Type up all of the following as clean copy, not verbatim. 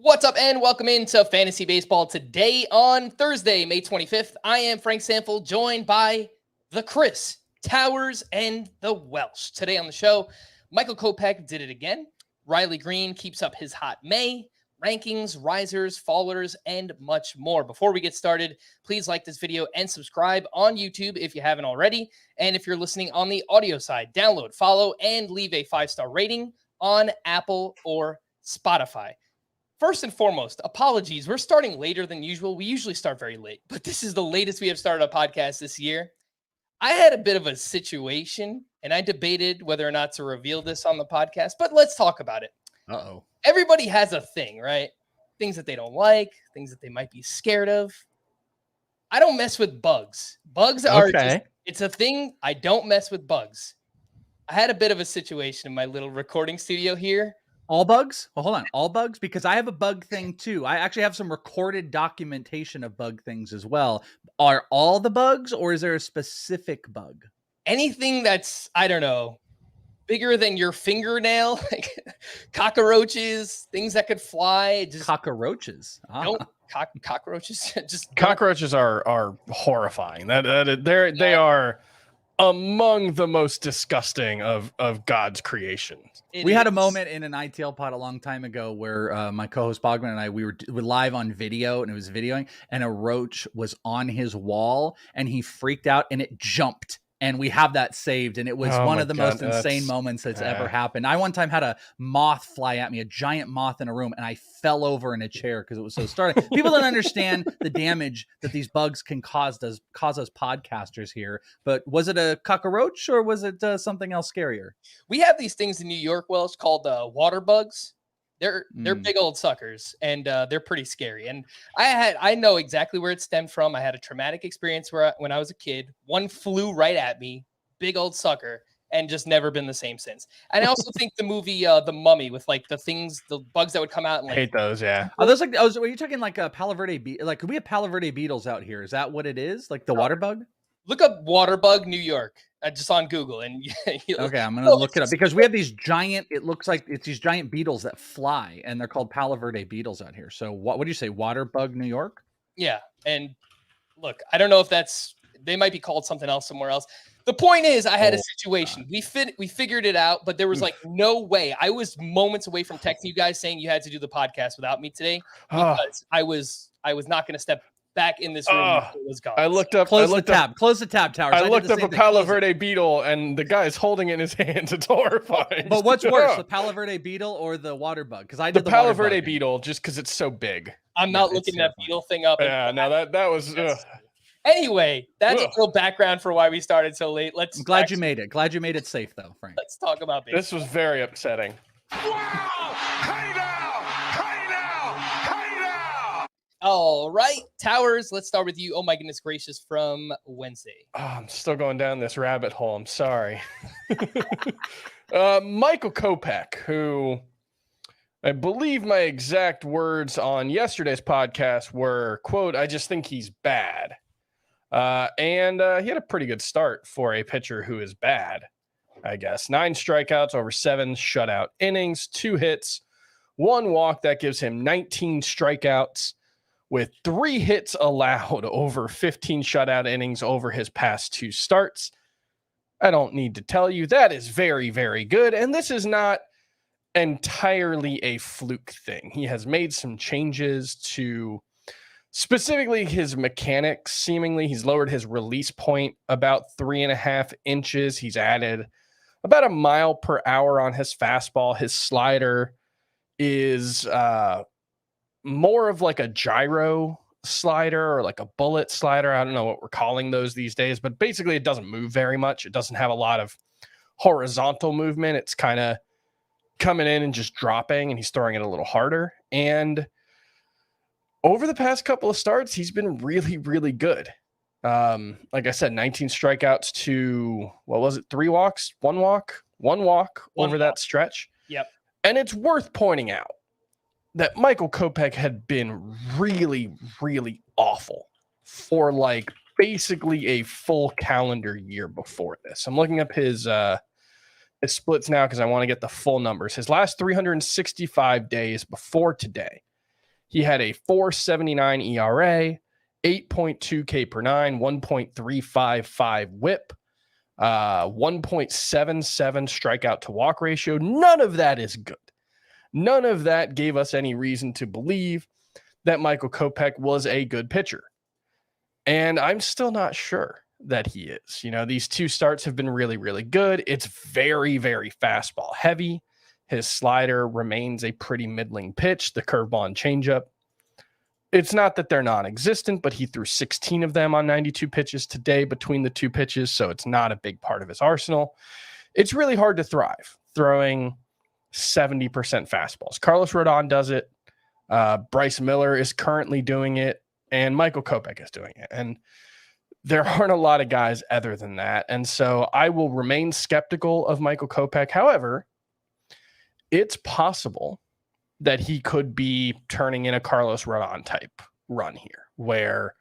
What's up, and welcome into Fantasy Baseball today on Thursday, May 25th. I am Frank Stampfl, joined by the Chris, Towers, and the Welsh. Today on the show, Michael Kopech did it again. Riley Greene keeps up his hot May, rankings, risers, fallers, and much more. Before we get started, please like this video and subscribe on YouTube if you haven't already. And if you're listening on the audio side, download, follow, and leave a 5-star rating on Apple or Spotify. First and foremost, apologies. We're starting later than usual. We usually start very late, but this is the latest we have started a podcast this year. I had a bit of a situation, and I debated whether or not to reveal this on the podcast, but let's talk about it. Uh-oh. Everybody has a thing, right? Things that they don't like, things that they might be scared of. I don't mess with bugs. Bugs are it's a thing. I don't mess with bugs. I had a bit of a situation in my little recording studio here. All bugs? Well, hold on. All bugs? Because I have a bug thing too. I actually have some recorded documentation of bug things as well. Are all the bugs, or is there a specific bug? Anything that's, I don't know, bigger than your fingernail, like cockroaches, things that could fly. Just cockroaches. Don't cockroaches. Just cockroaches are horrifying. They are among the most disgusting of God's creations. We had a moment in an ITL pod a long time ago where my co-host Bogman and I, we were live on video, and it was videoing, and a roach was on his wall, and he freaked out, and it jumped. And we have that saved, and it was one of the most insane moments that's ever happened. I one time had a moth fly at me, a giant moth in a room, and I fell over in a chair because it was so startling. People don't understand the damage that these bugs can cause us podcasters here. But was it a cockroach, or was it something else scarier? We have these things in New York, Welsh, called water bugs. They're big old suckers, and they're pretty scary. And I know exactly where it stemmed from. I had a traumatic experience when I was a kid. One flew right at me, big old sucker, and just never been the same since. And I also think the movie The Mummy, with like the bugs that would come out and like hate those, yeah. Are those like? Are you talking like a Palo Verde like? Could we have Palo Verde beetles out here? Is that what it is? Like the water bug? Look up water bug New York. Just on Google, and okay, I'm gonna look it up because we have these giant. It looks like it's these giant beetles that fly, and they're called Palo Verde beetles out here. So what do you say, water bug New York? Yeah, and look, I don't know if they might be called something else somewhere else. The point is, I had a situation. We figured it out, but there was like no way. I was moments away from texting you guys saying you had to do the podcast without me today because I was not going to step back in this room. It was gone. I looked up. Close the tab, Towers. I looked up a Palo Verde beetle, and the guy's holding it in his hands. It's horrifying. But what's worse, the Palo Verde beetle or the water bug? Because I did the Palo Verde beetle just because it's so big. I'm not looking that beetle thing up. Yeah, no, that was. Anyway, that's a little background for why we started so late. I'm glad you made it. Glad you made it safe, though, Frank. Let's talk about baseball. This was very upsetting. Wow! Hey now! All right, Towers, let's start with you. Oh, my goodness gracious, from Wednesday. Oh, I'm still going down this rabbit hole. I'm sorry. Michael Kopech, who I believe my exact words on yesterday's podcast were, quote, "I just think he's bad." And he had a pretty good start for a pitcher who is bad, I guess. 9 strikeouts over 7 shutout innings, 2 hits, 1 walk. That gives him 19 strikeouts, with 3 hits allowed over 15 shutout innings over his past 2 starts. I don't need to tell you that is very, very good. And this is not entirely a fluke thing. He has made some changes to specifically his mechanics. Seemingly, he's lowered his release point about 3.5 inches. He's added about 1 mile per hour on his fastball. His slider is more of like a gyro slider or like a bullet slider. I don't know what we're calling those these days, but basically it doesn't move very much. It doesn't have a lot of horizontal movement. It's kind of coming in and just dropping, and he's throwing it a little harder. And over the past couple of starts, he's been really, really good. Like I said, 19 strikeouts to, what was it? 3 walks, 1 walk over that stretch. Yep. And it's worth pointing out that Michael Kopech had been really, really awful for like basically a full calendar year before this. I'm looking up his splits now because I want to get the full numbers. His last 365 days before today, He had a 4.79 ERA, 8.2 K per nine, 1.355 whip, 1.77 strikeout to walk ratio. None of that is good. None of that gave us any reason to believe that Michael Kopech was a good pitcher. And I'm still not sure that he is. These two starts have been really, really good. It's very, very fastball heavy. His slider remains a pretty middling pitch, the curveball and changeup. It's not that they're non-existent, but he threw 16 of them on 92 pitches today between the two pitches, so it's not a big part of his arsenal. It's really hard to thrive throwing 70% fastballs. Carlos Rodon does it. Bryce Miller is currently doing it, and Michael Kopech is doing it. And there aren't a lot of guys other than that. And so I will remain skeptical of Michael Kopech. However, it's possible that he could be turning in a Carlos Rodon type run here, where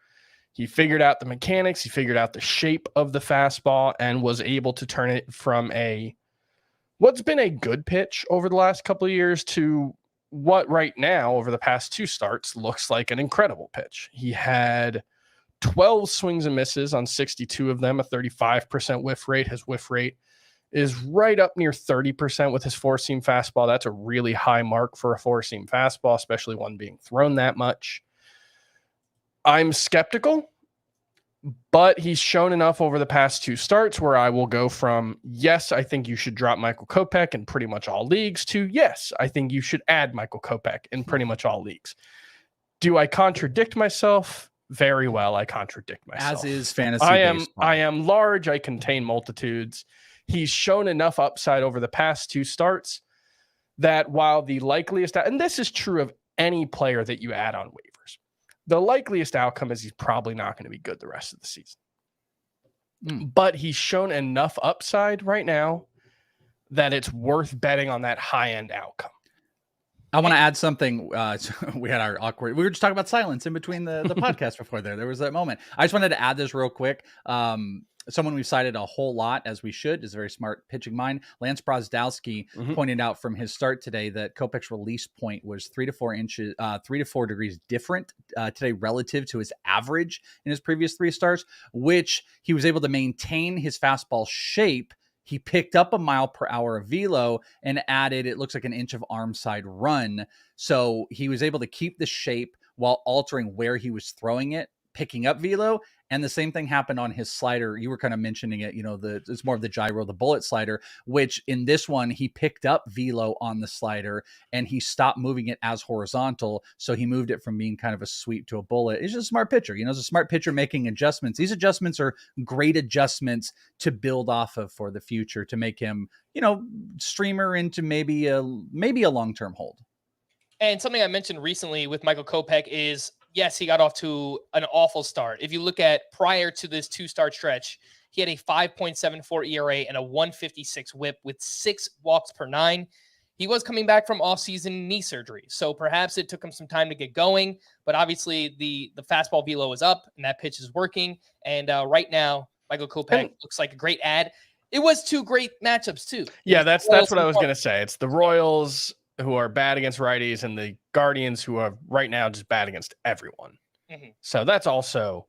he figured out the mechanics, he figured out the shape of the fastball, and was able to turn it from what's been a good pitch over the last couple of years to what right now, over the past two starts, looks like an incredible pitch. He had 12 swings and misses on 62 of them, a 35% whiff rate. His whiff rate is right up near 30% with his four-seam fastball. That's a really high mark for a four-seam fastball, especially one being thrown that much. I'm skeptical, but he's shown enough over the past two starts where I will go from, yes, I think you should drop Michael Kopech in pretty much all leagues, to, yes, I think you should add Michael Kopech in pretty much all leagues. Do I contradict myself? Very well, I contradict myself. As is fantasy baseball. baseball. I am large. I contain multitudes. He's shown enough upside over the past two starts that while the likeliest, and this is true of any player that you add on waivers, the likeliest outcome is he's probably not going to be good the rest of the season. But he's shown enough upside right now that it's worth betting on that high-end outcome. I want to add something. We had our awkward, we were just talking about silence in between the podcast before there was that moment. I just wanted to add this real quick. Someone we've cited a whole lot, as we should, is a very smart pitching mind. Lance Brozdowski pointed out from his start today that Kopech's release point was 3 to 4 degrees different today relative to his average in his previous three starts, which he was able to maintain his fastball shape. He picked up a mile per hour of velo and added, it looks like, an inch of arm side run. So he was able to keep the shape while altering where he was throwing it, picking up velo. And the same thing happened on his slider. You were kind of mentioning it, it's more of the gyro, the bullet slider, which in this one, he picked up velo on the slider and he stopped moving it as horizontal. So he moved it from being kind of a sweep to a bullet. He's just a smart pitcher. It's a smart pitcher making adjustments. These adjustments are great adjustments to build off of for the future to make him, streamer into maybe a long-term hold. And something I mentioned recently with Michael Kopech is, yes, he got off to an awful start. If you look at prior to this two-start stretch, he had a 5.74 ERA and a 156 whip with 6 walks per 9. He was coming back from off-season knee surgery, so perhaps it took him some time to get going, but obviously the fastball velo is up and that pitch is working. And right now, Michael Kopech looks like a great add. It was 2 great matchups too. Yeah, that's what I was going to say. It's the Royals, who are bad against righties, and the Guardians, who are right now just bad against everyone. So that's also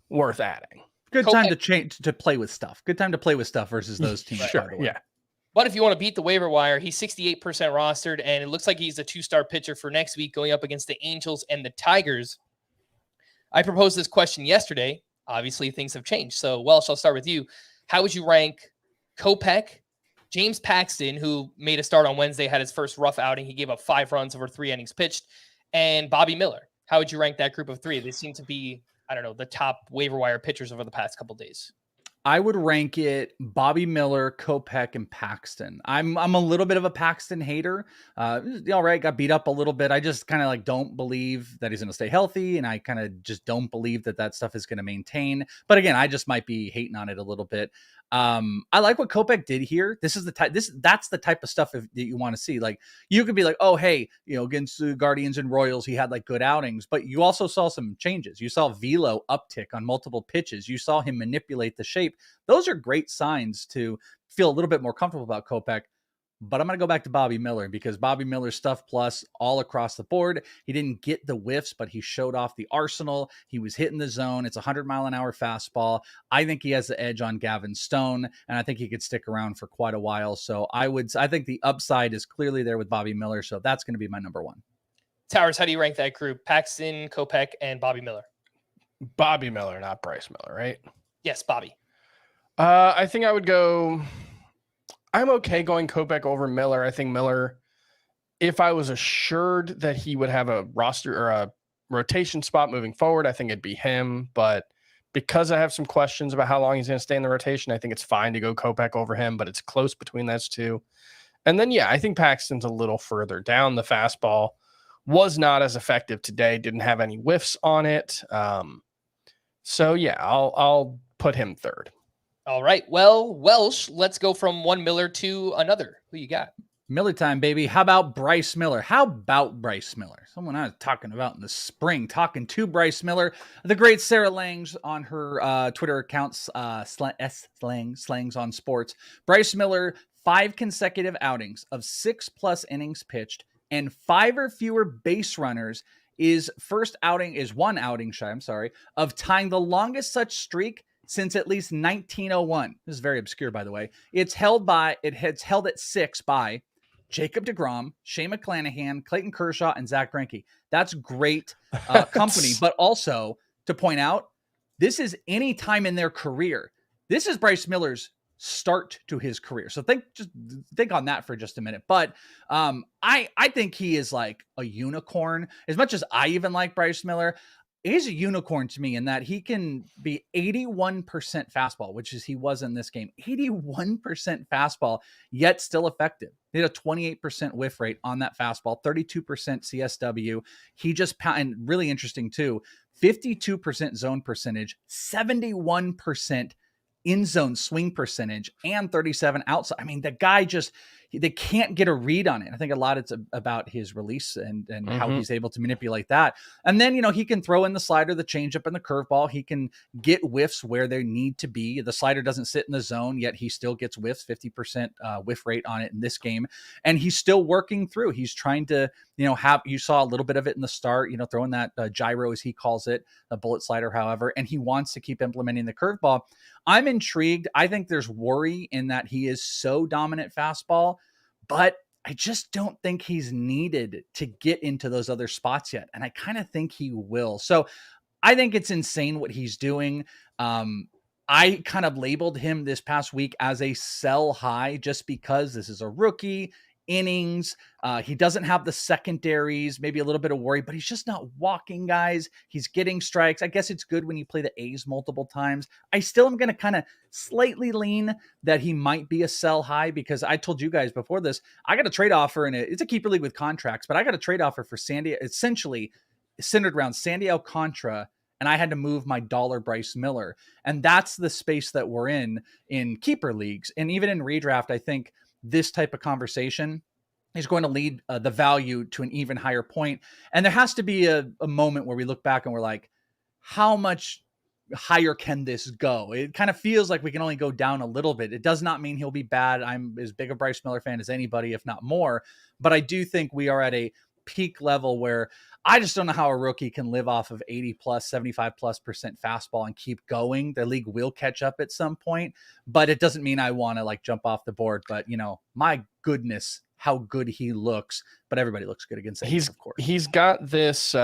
worth adding. Good time to play with stuff. Good time to play with stuff versus those teams. Sure, by the way. yeah. But if you want to beat the waiver wire, he's 68% rostered, and it looks like he's a 2-star pitcher for next week going up against the Angels and the Tigers. I proposed this question yesterday. Obviously, things have changed. So, Welsh, I'll start with you. How would you rank Kopech, James Paxton, who made a start on Wednesday, had his first rough outing. He gave up 5 runs over 3 innings pitched, and Bobby Miller? How would you rank that group of 3? They seem to be, the top waiver wire pitchers over the past couple of days. I would rank it Bobby Miller, Kopech, and Paxton. I'm a little bit of a Paxton hater. All right, got beat up a little bit. I just kind of don't believe that he's going to stay healthy, and I kind of just don't believe that stuff is going to maintain. But again, I just might be hating on it a little bit. I like what Kopech did here. That's the type of stuff that you want to see. Like, you could be like, oh, hey, against the Guardians and Royals, he had good outings, but you also saw some changes. You saw velo uptick on multiple pitches. You saw him manipulate the shape. Those are great signs to feel a little bit more comfortable about Kopech. But I'm going to go back to Bobby Miller because Bobby Miller's stuff plus all across the board. He didn't get the whiffs, but he showed off the arsenal. He was hitting the zone. It's a 100-mile-an-hour fastball. I think he has the edge on Gavin Stone, and I think he could stick around for quite a while. So I think the upside is clearly there with Bobby Miller. So that's going to be my number one. Towers, how do you rank that group? Paxton, Kopech, and Bobby Miller. Bobby Miller, not Bryce Miller, right? Yes, Bobby. I think I would go. I'm okay going Kopech over Miller. I think Miller, if I was assured that he would have a roster or a rotation spot moving forward, I think it'd be him. But because I have some questions about how long he's going to stay in the rotation, I think it's fine to go Kopech over him, but it's close between those two. And then, yeah, I think Paxton's a little further down. The fastball was not as effective today, didn't have any whiffs on it. So, yeah, I'll put him third. All right. Well, Welsh, let's go from one Miller to another. Who you got? Miller time, baby. How about Bryce Miller? Someone I was talking about in the spring, talking to Bryce Miller. The great Sarah Langs on her Twitter accounts, Slangs on Sports. Bryce Miller, 5 consecutive outings of 6+ innings pitched and 5 or fewer base runners is one outing shy, of tying the longest such streak since at least 1901. This is very obscure, by the way. It's held at 6 by Jacob deGrom, Shane McClanahan, Clayton Kershaw, and Zach Greinke. That's great company. But also to point out, this is any time in their career. This is Bryce Miller's start to his career. So think on that for just a minute. But I think he is like a unicorn. As much as I even like Bryce Miller, he's a unicorn to me in that he can be 81% fastball, which is he was in this game. 81% fastball, yet still effective. He had a 28% whiff rate on that fastball, 32% CSW. He just and really interesting too, 52% zone percentage, 71% in-zone swing percentage, and 37 outside. I mean, the guy they can't get a read on it. I think a lot it's about his release and how he's able to manipulate that. And then, he can throw in the slider, the changeup, and the curveball. He can get whiffs where they need to be. The slider doesn't sit in the zone, yet he still gets whiffs, 50% whiff rate on it in this game. And he's still working through. He's trying to, you saw a little bit of it in the start, throwing that gyro, as he calls it, a bullet slider, however, and he wants to keep implementing the curveball. I'm intrigued. I think there's worry in that he is so dominant fastball, but I just don't think he's needed to get into those other spots yet. And I kind of think he will. So I think it's insane what he's doing. I kind of labeled him this past week as a sell high just because this is a rookie. Innings. He doesn't have the secondaries, maybe a little bit of worry, but he's just not walking guys. He's getting strikes. I guess it's good when you play the A's multiple times. I still am going to kind of slightly lean that he might be a sell high because I told you guys before this, I got a trade offer and it's a keeper league with contracts, but I got a trade offer for Sandy, essentially centered around Sandy Alcantara. And I had to move my dollar Bryce Miller. And that's the space that we're in keeper leagues. And even in redraft, I think this type of conversation is going to lead the value to an even higher point. And there has to be a moment where we look back and we're like, how much higher can this go? It kind of feels like we can only go down a little bit. It does not mean he'll be bad. I'm as big a Bryce Miller fan as anybody, if not more. But I do think we are at a peak level where I just don't know how a rookie can live off of 80+, 75+% fastball and keep going. The league will catch up at some point, but it doesn't mean I want to jump off the board. But my goodness, how good he looks. But everybody looks good against him, of course. He's got this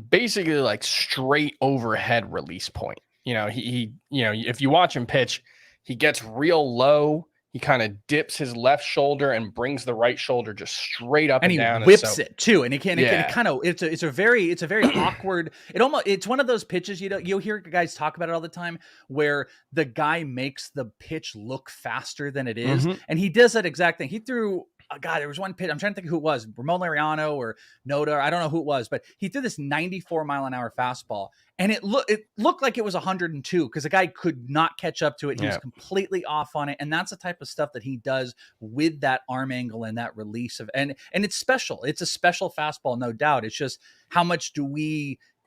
basically straight overhead release point. He if you watch him pitch, he gets real low. He kind of dips his left shoulder and brings the right shoulder just straight up and down. And he whips it too. And it's a very awkward. It's one of those pitches, you'll hear guys talk about it all the time where the guy makes the pitch look faster than it is. And he does that exact thing. He threw, there was one pitch. I'm trying to think who it was, Ramon Laureano or Noda. I don't know who it was, but he threw this 94-mile-an-hour fastball. And it looked like it was 102 because the guy could not catch up to it. He was completely off on it. And that's the type of stuff that he does with that arm angle and that release of, and it's special. It's a special fastball, no doubt. It's just how much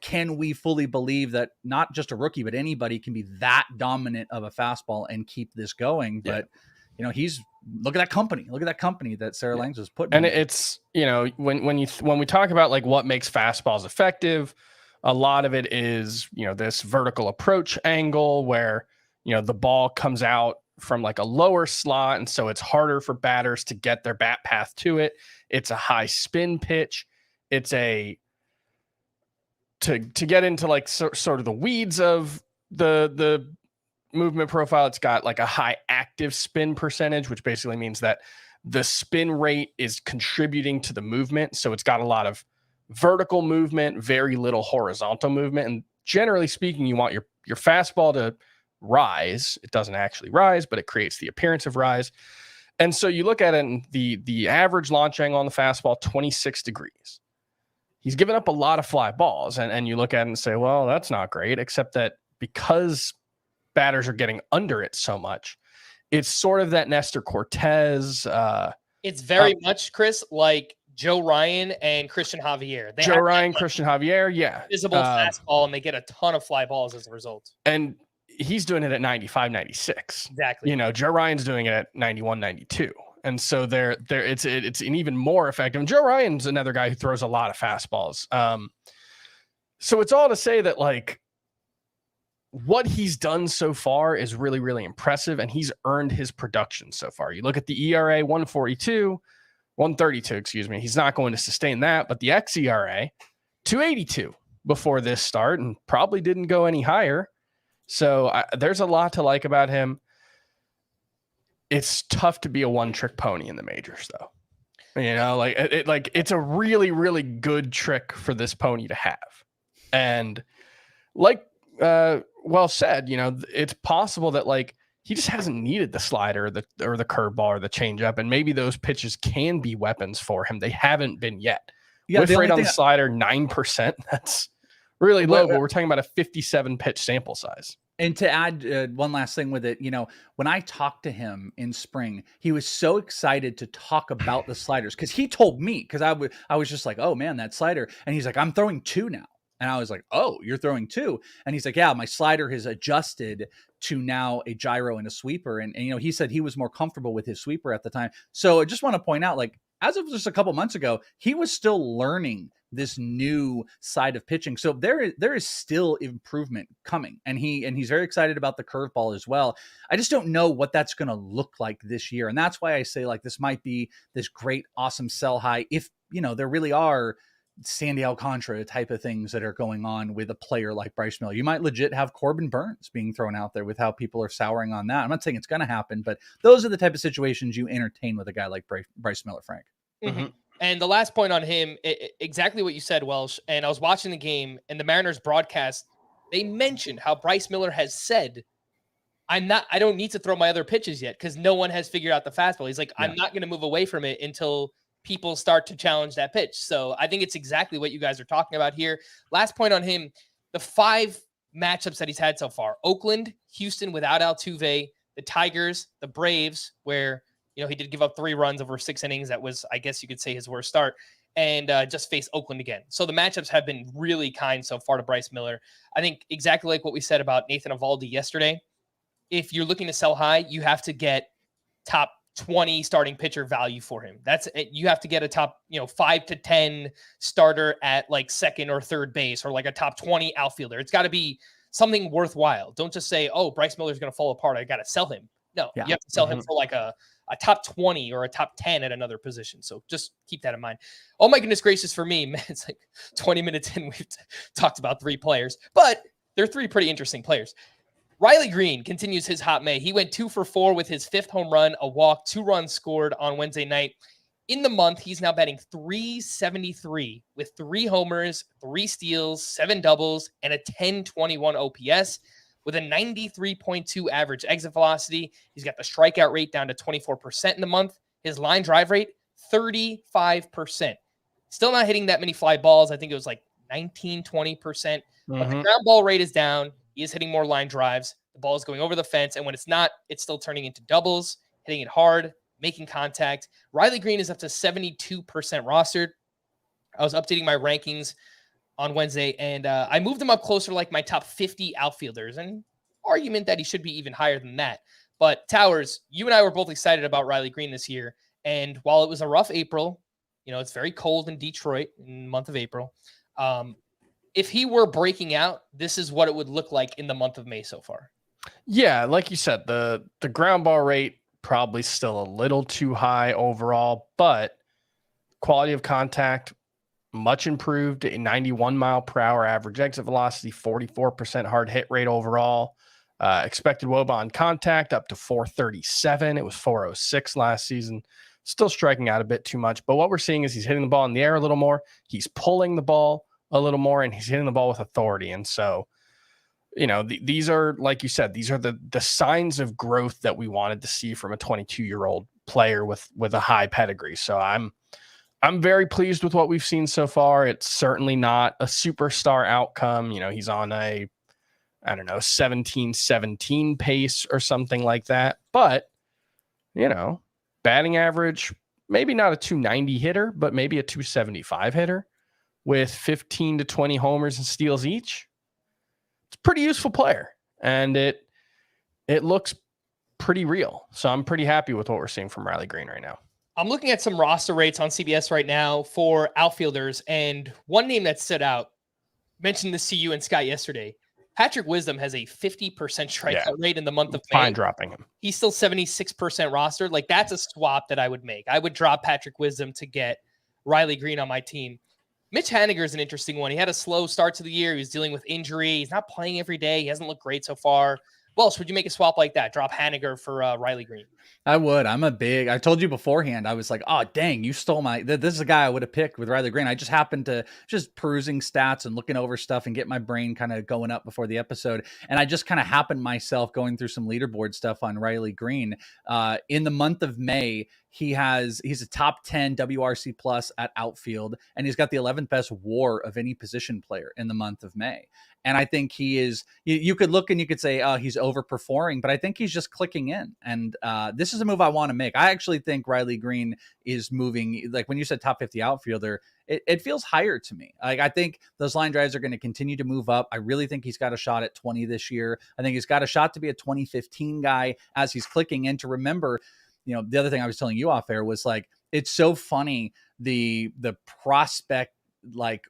can we fully believe that not just a rookie, but anybody can be that dominant of a fastball and keep this going? But look at that company. Look at that company that Sarah Langs was putting. And it's, when we talk about like what makes fastballs effective, a lot of it is, this vertical approach angle where, the ball comes out from like a lower slot. And so it's harder for batters to get their bat path to it. It's a high spin pitch. It's to get into like sort of the weeds of the movement profile. It's got like a high active spin percentage, which basically means that the spin rate is contributing to the movement. So it's got a lot of vertical movement, very little horizontal movement. And generally speaking, you want your fastball to rise. It doesn't actually rise, but it creates the appearance of rise. And so you look at it, and the average launch angle on the fastball, 26 degrees. He's given up a lot of fly balls, and you look at it and say, well, that's not great, except that because batters are getting under it so much, it's sort of that Nestor Cortez. It's very much, Chris, like Joe Ryan and Christian Javier. Christian Javier, yeah. Visible fastball, and they get a ton of fly balls as a result. And he's doing it at 95, 96. Exactly. Joe Ryan's doing it at 91, 92. And so it's an even more effective. And Joe Ryan's another guy who throws a lot of fastballs. So it's all to say that like what he's done so far is really, really impressive, and he's earned his production so far. You look at the ERA, 132, excuse me. He's not going to sustain that, but the xERA, 282 before this start, and probably didn't go any higher. So there's a lot to like about him. It's tough to be a one-trick pony in the majors, though. It's a really, really good trick for this pony to have. And like well said, it's possible that like he just hasn't needed the slider or the curveball or the changeup, and maybe those pitches can be weapons for him. They haven't been yet. Yeah, whiff rate on the slider, 9%. That's really low, but we're talking about a 57 pitch sample size. And to add one last thing with it, when I talked to him in spring, he was so excited to talk about the sliders because he told me, because I was just like, oh man, that slider. And he's like, I'm throwing 2 now. And I was like, oh, you're throwing 2. And he's like, yeah, my slider has adjusted to now a gyro and a sweeper. And he said he was more comfortable with his sweeper at the time. So I just want to point out, like, as of just a couple months ago, he was still learning this new side of pitching. So there is still improvement coming, and he's very excited about the curveball as well. I just don't know what that's going to look like this year. And that's why I say like, this might be this great, awesome sell high. If, there really are Sandy Alcantara type of things that are going on with a player like Bryce Miller. You might legit have Corbin Burns being thrown out there with how people are souring on that. I'm not saying it's going to happen, but those are the type of situations you entertain with a guy like Bryce Miller, Frank. Mm-hmm. And the last point on him, exactly what you said, Welsh. And I was watching the game, and the Mariners broadcast, they mentioned how Bryce Miller has said, I don't need to throw my other pitches yet because no one has figured out the fastball. He's like, yeah. I'm not going to move away from it until people start to challenge that pitch. So I think it's exactly what you guys are talking about here. Last point on him, the 5 matchups that he's had so far: Oakland, Houston without Altuve, the Tigers, the Braves, where he did give up 3 runs over 6 innings. That was, I guess you could say, his worst start, and just faced Oakland again. So the matchups have been really kind so far to Bryce Miller. I think exactly like what we said about Nathan Eovaldi yesterday. If you're looking to sell high, you have to get top 20 starting pitcher value for him. That's it. You have to get a top, 5 to 10 starter at like second or third base, or like a top 20 outfielder. It's got to be something worthwhile. Don't just say, oh, Bryce Miller's going to fall apart, I got to sell him. No, you have to sell him for like a top 20 or a top 10 at another position. So just keep that in mind. Oh my goodness gracious, for me, man, it's like 20 minutes in, we've talked about 3 players, but they're 3 pretty interesting players. Riley Greene continues his hot May. He went 2 for 4 with his 5th home run, a walk, 2 runs scored on Wednesday night. In the month, he's now batting .373 with 3 homers, 3 steals, 7 doubles, and a .1021 OPS with a 93.2 average exit velocity. He's got the strikeout rate down to 24% in the month. His line drive rate, 35%. Still not hitting that many fly balls. I think it was like 19, 20%. But the ground ball rate is down. He is hitting more line drives. The ball is going over the fence. And when it's not, it's still turning into doubles, hitting it hard, making contact. Riley Greene is up to 72% rostered. I was updating my rankings on Wednesday, and I moved him up closer to like my top 50 outfielders. And argument that he should be even higher than that. But Towers, you and I were both excited about Riley Greene this year. And while it was a rough April, it's very cold in Detroit in the month of April. If he were breaking out, this is what it would look like in the month of May so far. Yeah, like you said, the ground ball rate probably still a little too high overall, but quality of contact much improved. A 91 mile per hour average exit velocity, 44% hard hit rate overall. Expected WOBA on contact up to 437. It was 406 last season. Still striking out a bit too much, but what we're seeing is he's hitting the ball in the air a little more. He's pulling the ball a little more, and he's hitting the ball with authority. And so, these are, like you said, these are the signs of growth that we wanted to see from a 22-year-old player with a high pedigree. So I'm very pleased with what we've seen so far. It's certainly not a superstar outcome. He's on a 17-17 pace or something like that. But, batting average, maybe not a 290 hitter, but maybe a 275 hitter with 15 to 20 homers and steals each. It's a pretty useful player, and it looks pretty real. So I'm pretty happy with what we're seeing from Riley Greene right now. I'm looking at some roster rates on CBS right now for outfielders, and one name that stood out, mentioned this to you and Scott yesterday. Patrick Wisdom has a 50% strikeout rate in the month of May. Fine dropping him. He's still 76% rostered. Like, that's a swap that I would make. I would drop Patrick Wisdom to get Riley Greene on my team. Mitch Haniger is an interesting one. He had a slow start to the year. He was dealing with injury. He's not playing every day. He hasn't looked great so far. Welsh, would you make a swap like that? Drop Haniger for Riley Greene? I would. I told you beforehand, I was like, oh, dang, you stole this is a guy I would have picked with Riley Greene. I just happened to just perusing stats and looking over stuff and get my brain kind of going up before the episode. And I just kind of happened myself going through some leaderboard stuff on Riley Greene. In the month of May, he's a top 10 WRC plus at outfield, and he's got the 11th best WAR of any position player in the month of May. And I think he is, you could look and you could say, oh, he's overperforming, but I think he's just clicking in. And this is a move I want to make. I actually think Riley Greene is moving, like when you said top 50 outfielder, it feels higher to me. Like, I think those line drives are going to continue to move up. I really think he's got a shot at 20 this year. I think he's got a shot to be a 2015 guy as he's clicking in. To remember, the other thing I was telling you off air was, like, it's so funny, the prospect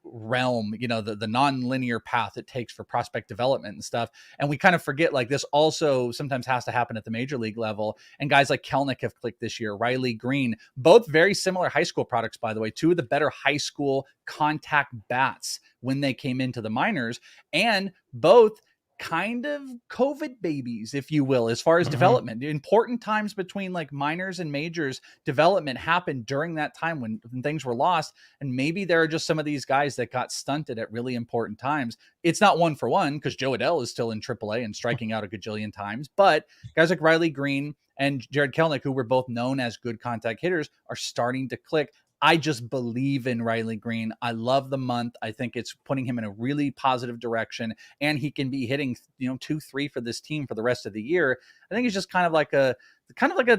realm, the non-linear path it takes for prospect development and stuff. And we kind of forget, like, this also sometimes has to happen at the major league level. And guys like Kelnick have clicked this year. Riley Greene, both very similar high school products, by the way, two of the better high school contact bats when they came into the minors, and both kind of COVID babies, if you will, as far as development. Important times between like minors and majors development happened during that time when things were lost. And maybe there are just some of these guys that got stunted at really important times. It's not one for one, because Joe Adell is still in AAA and striking out a gajillion times. But guys like Riley Greene and Jared Kelnick, who were both known as good contact hitters, are starting to click. I just believe in Riley Greene. I love the month. I think it's putting him in a really positive direction, and he can be hitting, 2-3 for this team for the rest of the year. I think he's just kind of like a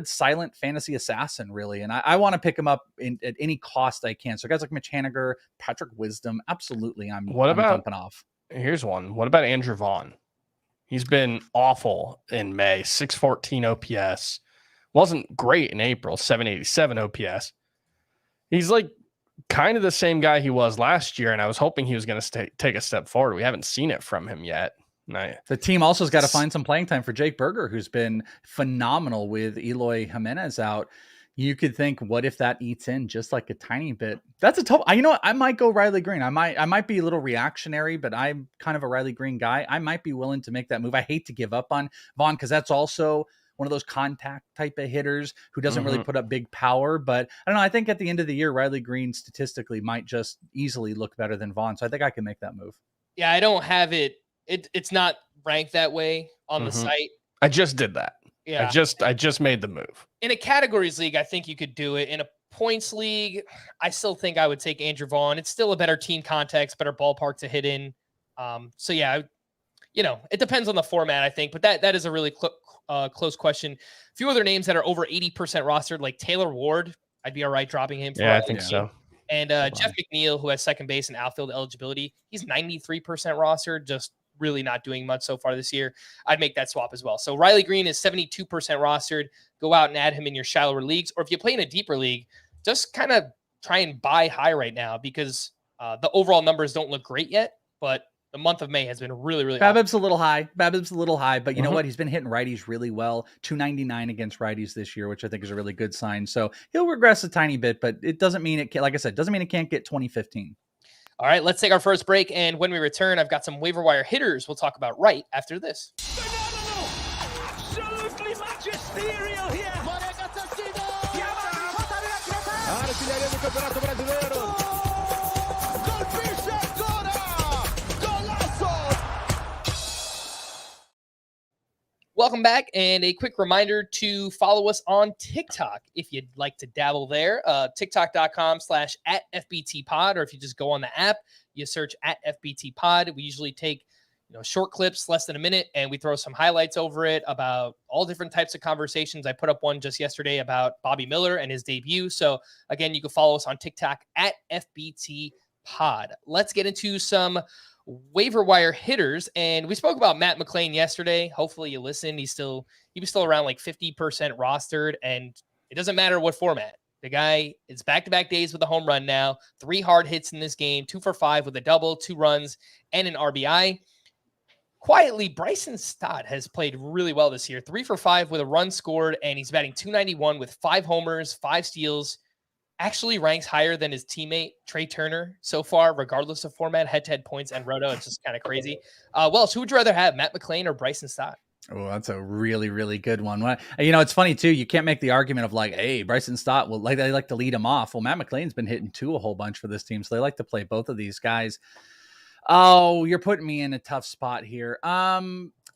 silent fantasy assassin, really. And I want to pick him up at any cost I can. So guys like Mitch Haniger, Patrick Wisdom, absolutely. I'm jumping off. Here's one. What about Andrew Vaughn? He's been awful in May. 614 OPS. Wasn't great in April. 787 OPS. He's like kind of the same guy he was last year, and I was hoping he was going to take a step forward. We haven't seen it from him yet. The team also has got to find some playing time for Jake Berger, who's been phenomenal with Eloy Jimenez out. You could think, what if that eats in just like a tiny bit? That's a tough. I might go Riley Greene. I might be a little reactionary, but I'm kind of a Riley Greene guy. I might be willing to make that move. I hate to give up on Vaughn, because that's also one of those contact type of hitters who doesn't really put up big power. But I don't know. I think at the end of the year, Riley Greene statistically might just easily look better than Vaughn. So I think I can make that move. Yeah, I don't have it. It's not ranked that way on the site. I just did that. Yeah. I just made the move. In a categories league, I think you could do it. In a points league, I still think I would take Andrew Vaughn. It's still a better team context, better ballpark to hit in. So yeah, it depends on the format, I think, but that is a really close question. A few other names that are over 80% rostered, like Taylor Ward. I'd be all right dropping him. Yeah, I think so. And Jeff McNeil, who has second base and outfield eligibility, he's 93% rostered. Just really not doing much so far this year, I'd make that swap as well. So Riley Greene is 72% rostered. Go out and add him in your shallower leagues. Or if you play in a deeper league, just kind of try and buy high right now because the overall numbers don't look great yet, but the month of May has been really, really BABIP's a little high. BABIP's a little high, but you know Mhm. what? He's been hitting righties really well. 299 against righties this year, which I think is a really good sign. So he'll regress a tiny bit, but it doesn't mean it can't, like I said, doesn't mean it can't get 2015. All right, let's take our first break. And when we return, I've got some waiver wire hitters we'll talk about right after this. Phenomenal! Absolutely magisterial here! Artilharia do Campeonato Brasileiro! Colpisce ancora! Golazo! Welcome back, and a quick reminder to follow us on TikTok if you'd like to dabble there. TikTok.com/@FBTPod, or if you just go on the app, you search @FBTPod. We usually take short clips, less than a minute, and we throw some highlights over it about all different types of conversations. I put up one just yesterday about Bobby Miller and his debut. So again, you can follow us on TikTok @FBTPod. Let's get into some waiver wire hitters. And we spoke about Matt McClain yesterday. Hopefully you listened. He was still around like 50% rostered, and it doesn't matter what format. The guy is back-to-back days with a home run now, 3 hard hits in this game, 2 for 5 with a double, 2 runs, and an RBI. Quietly, Bryson Stott has played really well this year. 3 for 5 with a run scored, and he's batting .291 with 5 homers, 5 steals. Actually ranks higher than his teammate Trey Turner so far, regardless of format, head-to-head points and roto. It's just kind of crazy. Welsh, who would you rather have, Matt McClain or Bryson Stott? Oh, that's a really, really good one. It's funny too. You can't make the argument of like, hey, Bryson Stott, well, they like to lead him off. Well, Matt McClain's been hitting 2 a whole bunch for this team, so they like to play both of these guys. Oh, you're putting me in a tough spot here.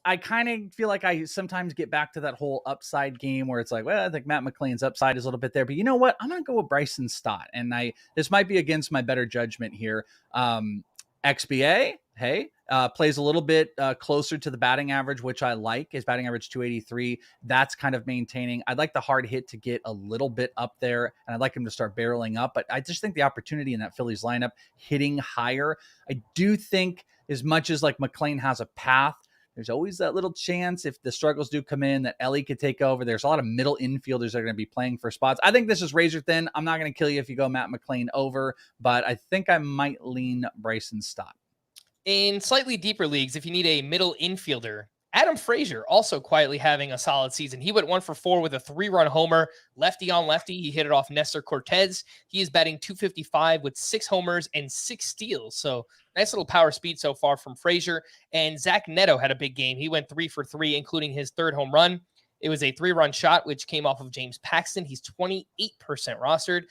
I kind of feel like I sometimes get back to that whole upside game where it's like, well, I think Matt McClain's upside is a little bit there, but you know what? I'm going to go with Bryson Stott, and this might be against my better judgment here. XBA, hey, plays a little bit closer to the batting average, which I like. His batting average 283. That's kind of maintaining. I'd like the hard hit to get a little bit up there, and I'd like him to start barreling up. But I just think the opportunity in that Phillies lineup hitting higher. I do think as much as like McClain has a path, there's always that little chance if the struggles do come in that Ellie could take over. There's a lot of middle infielders that are going to be playing for spots. I think this is razor thin. I'm not going to kill you if you go Matt McClain over, but I think I might lean Bryson Stott. In slightly deeper leagues, if you need a middle infielder, Adam Frazier also quietly having a solid season. He went 1 for 4 with a 3-run homer, lefty on lefty. He hit it off Nestor Cortez. He is batting .255 with 6 homers and 6 steals. So nice little power speed so far from Frazier. And Zach Neto had a big game. He went 3 for 3, including his 3rd home run. It was a 3-run shot, which came off of James Paxton. He's 28% rostered.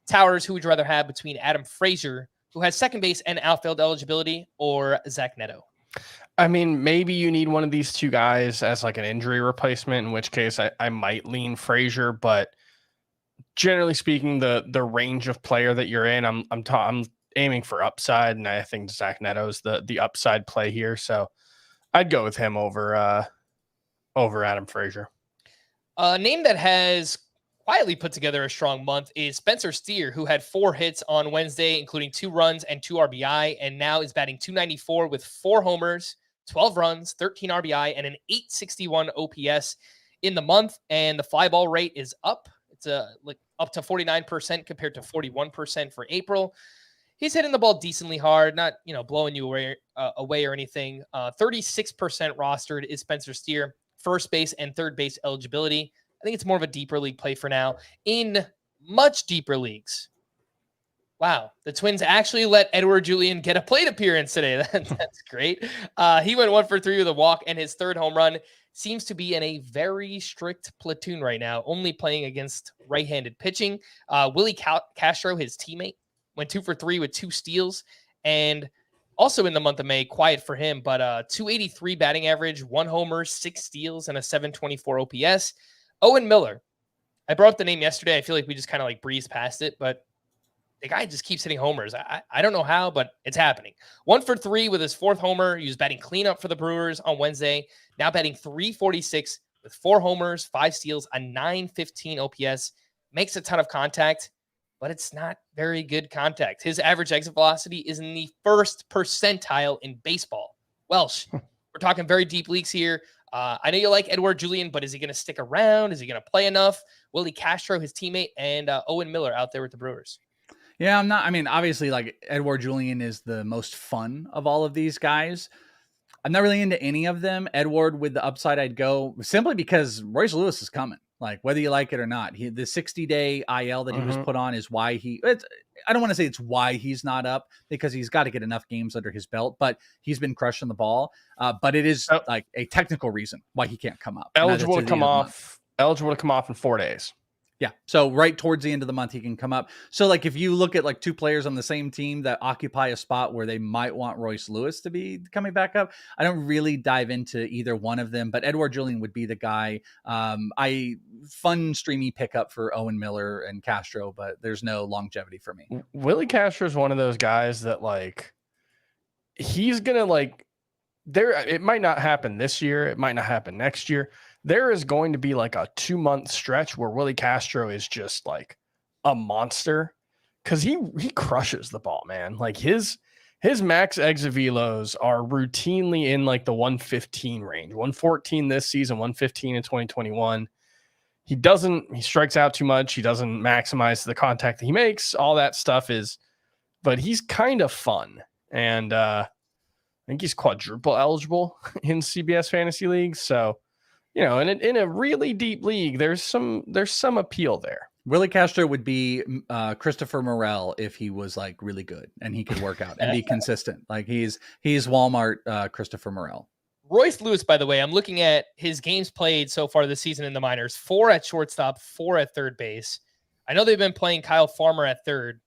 Towers, who would you rather have between Adam Frazier, who has second base and outfield eligibility, or Zach Neto? I mean, maybe you need one of these 2 guys as like an injury replacement, in which case I might lean Frazier, but generally speaking, the range of player that you're in, I'm aiming for upside, and I think Zach Neto's the upside play here. So I'd go with him over Adam Frazier. A name that has quietly put together a strong month is Spencer Steer, who had 4 hits on Wednesday, including 2 runs and 2 RBI, and now is batting .294 with 4 homers, 12 runs, 13 RBI, and an .861 OPS in the month. And the fly ball rate is up. It's up to 49% compared to 41% for April. He's hitting the ball decently hard, not blowing you away or anything. 36% rostered is Spencer Steer, first base and third base eligibility. I think it's more of a deeper league play for now. In much deeper leagues, wow, the Twins actually let Edward Julian get a plate appearance today. That's great. He went 1 for 3 with a walk, and his 3rd home run. Seems to be in a very strict platoon right now, only playing against right-handed pitching. Willie Castro, his teammate, went 2 for 3 with 2 steals, and also in the month of May, quiet for him, but 283 batting average, 1 homer, 6 steals, and a 724 OPS. Owen Miller, I brought up the name yesterday. I feel like we just kind of like breezed past it, but the guy just keeps hitting homers. I don't know how, but it's happening. 1 for 3 with his 4th homer. He was batting cleanup for the Brewers on Wednesday. Now batting .346 with 4 homers, 5 steals, a .915 OPS. Makes a ton of contact, but it's not very good contact. His average exit velocity is in the 1st percentile in baseball. Welsh, we're talking very deep leagues here. I know you like Edouard Julien, but is he going to stick around? Is he going to play enough? Willie Castro, his teammate, and Owen Miller out there with the Brewers. Yeah, I'm not. I mean, obviously, like Edouard Julien is the most fun of all of these guys. I'm not really into any of them. Edward with the upside, I'd go simply because Royce Lewis is coming. Like whether you like it or not, the 60-day IL that he was put on is why I don't want to say it's why he's not up because he's got to get enough games under his belt, but he's been crushing the ball. But it is like a technical reason why he can't come up. Eligible to come off in 4 days. Yeah. So right towards the end of the month, he can come up. So like if you look at like two players on the same team that occupy a spot where they might want Royce Lewis to be coming back up, I don't really dive into either one of them, but Edouard Julien would be the guy. Fun streamy pickup for Owen Miller and Castro, but there's no longevity for me. Willie Castro is one of those guys that like, he's going to like it might not happen this year. It might not happen next year. There is going to be like a 2-month stretch where Willie Castro is just like a monster because he crushes the ball, man. Like his max exit velos are routinely in like the 115 range, 114 this season, 115 in 2021. He strikes out too much. He doesn't maximize the contact that he makes. All that stuff but he's kind of fun. And I think he's quadruple eligible in CBS fantasy leagues. So, you know, and in a really deep league, there's some appeal there. Willie Castro would be Christopher Morel if he was like really good and he could work out and be consistent. Like he's Walmart Christopher Morel. Royce Lewis, by the way, I'm looking at his games played so far this season in the minors: 4 at shortstop, 4 at third base. I know they've been playing Kyle Farmer at third.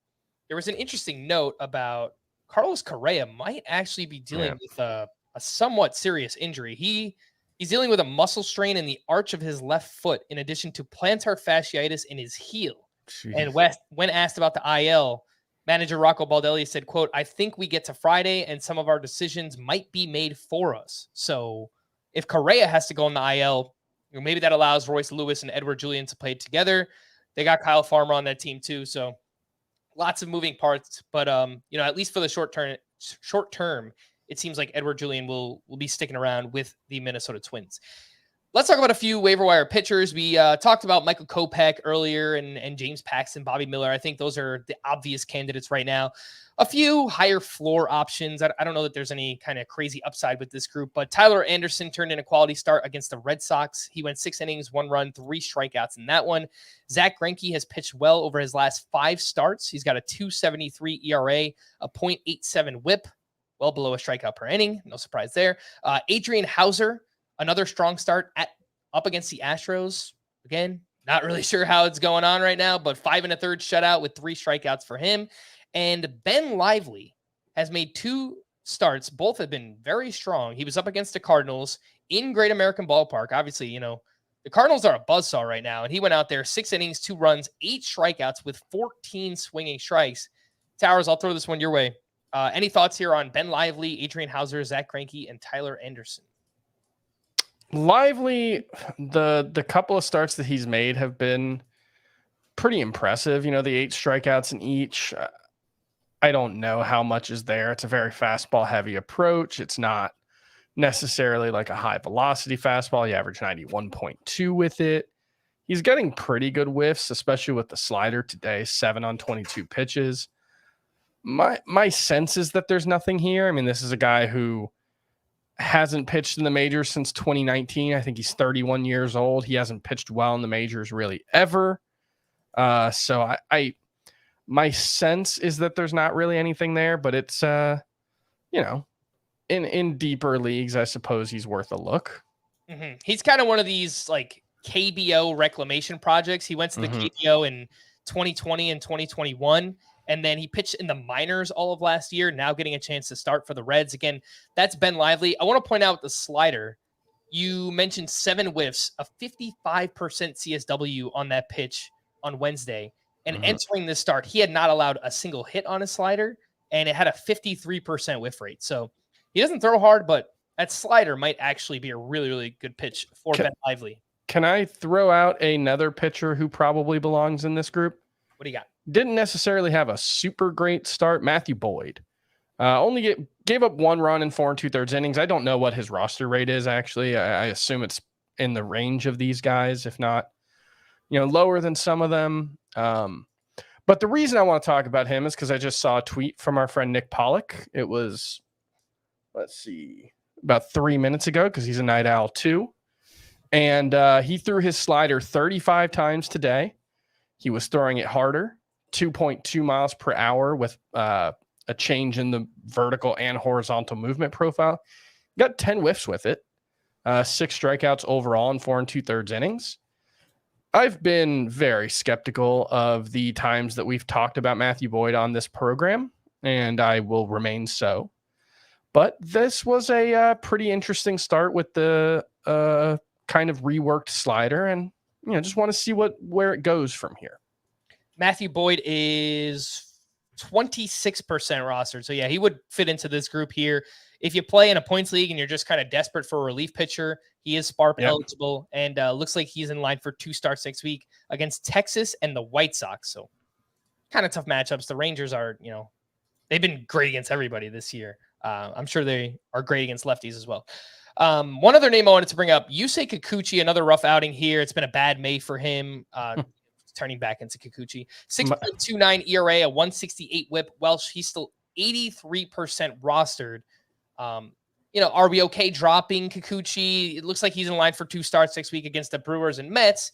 There was an interesting note about Carlos Correa might actually be dealing with a somewhat serious injury. He's dealing with a muscle strain in the arch of his left foot, in addition to plantar fasciitis in his heel. Jeez. And when asked about the IL, manager Rocco Baldelli said, quote, "I think we get to Friday and some of our decisions might be made for us." So if Correa has to go on the IL, maybe that allows Royce Lewis and Edouard Julien to play together. They got Kyle Farmer on that team too. So lots of moving parts, but at least for the short term, it seems like Edouard Julien will be sticking around with the Minnesota Twins. Let's talk about a few waiver wire pitchers. We talked about Michael Kopech earlier and James Paxton, Bobby Miller. I think those are the obvious candidates right now. A few higher floor options. I don't know that there's any kind of crazy upside with this group, but Tyler Anderson turned in a quality start against the Red Sox. He went 6 innings, 1 run, 3 strikeouts in that one. Zach Greinke has pitched well over his last 5 starts. He's got a 2.73 ERA, a .87 whip, well below a strikeout per inning. No surprise there. Adrian Hauser, another strong start up against the Astros. Again, not really sure how it's going on right now, but 5 1/3 shutout with 3 strikeouts for him. And Ben Lively has made 2 starts. Both have been very strong. He was up against the Cardinals in Great American Ballpark. Obviously, the Cardinals are a buzzsaw right now, and he went out there 6 innings, 2 runs, 8 strikeouts with 14 swinging strikes. Towers, I'll throw this one your way. Any thoughts here on Ben Lively, Adrian Hauser, Zach Greinke, and Tyler Anderson? Lively, the couple of starts that he's made have been pretty impressive. The 8 strikeouts in each. I don't know how much is there. It's a very fastball heavy approach. It's not necessarily like a high velocity fastball. You average 91.2 with it. He's getting pretty good whiffs, especially with the slider today, 7 on 22 pitches. My sense is that there's nothing here. I mean, this is a guy who hasn't pitched in the majors since 2019. I think he's 31 years old. He hasn't pitched well in the majors really ever. So my sense is that there's not really anything there, but it's, in deeper leagues, I suppose he's worth a look. Mm-hmm. He's kind of one of these like KBO reclamation projects. He went to the KBO in 2020 and 2021. And then he pitched in the minors all of last year, now getting a chance to start for the Reds. Again, that's Ben Lively. I want to point out the slider. You mentioned 7 whiffs, a 55% CSW on that pitch on Wednesday. And entering this start, he had not allowed a single hit on his slider, and it had a 53% whiff rate. So he doesn't throw hard, but that slider might actually be a really, really good pitch for Ben Lively. Can I throw out another pitcher who probably belongs in this group? What do you got? Didn't necessarily have a super great start. Matthew Boyd. Gave up 1 run in 4 2/3 innings. I don't know what his roster rate is, actually. I assume it's in the range of these guys, if not, lower than some of them. But the reason I want to talk about him is because I just saw a tweet from our friend Nick Pollock. It was, about 3 minutes ago, because he's a night owl too. And he threw his slider 35 times today. He was throwing it harder, 2.2 miles per hour with a change in the vertical and horizontal movement profile. Got 10 whiffs with it, 6 strikeouts overall in 4 2/3 innings. I've been very skeptical of the times that we've talked about Matthew Boyd on this program, and I will remain so. But this was a pretty interesting start with the kind of reworked slider, and just want to see where it goes from here. Matthew Boyd is 26% rostered. So yeah, he would fit into this group here. If you play in a points league and you're just kind of desperate for a relief pitcher, he is SPARP eligible, and looks like he's in line for 2 starts next week against Texas and the White Sox. So kind of tough matchups. The Rangers are, they've been great against everybody this year. I'm sure they are great against lefties as well. One other name I wanted to bring up, Yusei Kikuchi, another rough outing here. It's been a bad May for him. Turning back into Kikuchi. 6.29 ERA, a 168 whip. Welsh, he's still 83% rostered. Are we okay dropping Kikuchi? It looks like he's in line for 2 starts next week against the Brewers and Mets.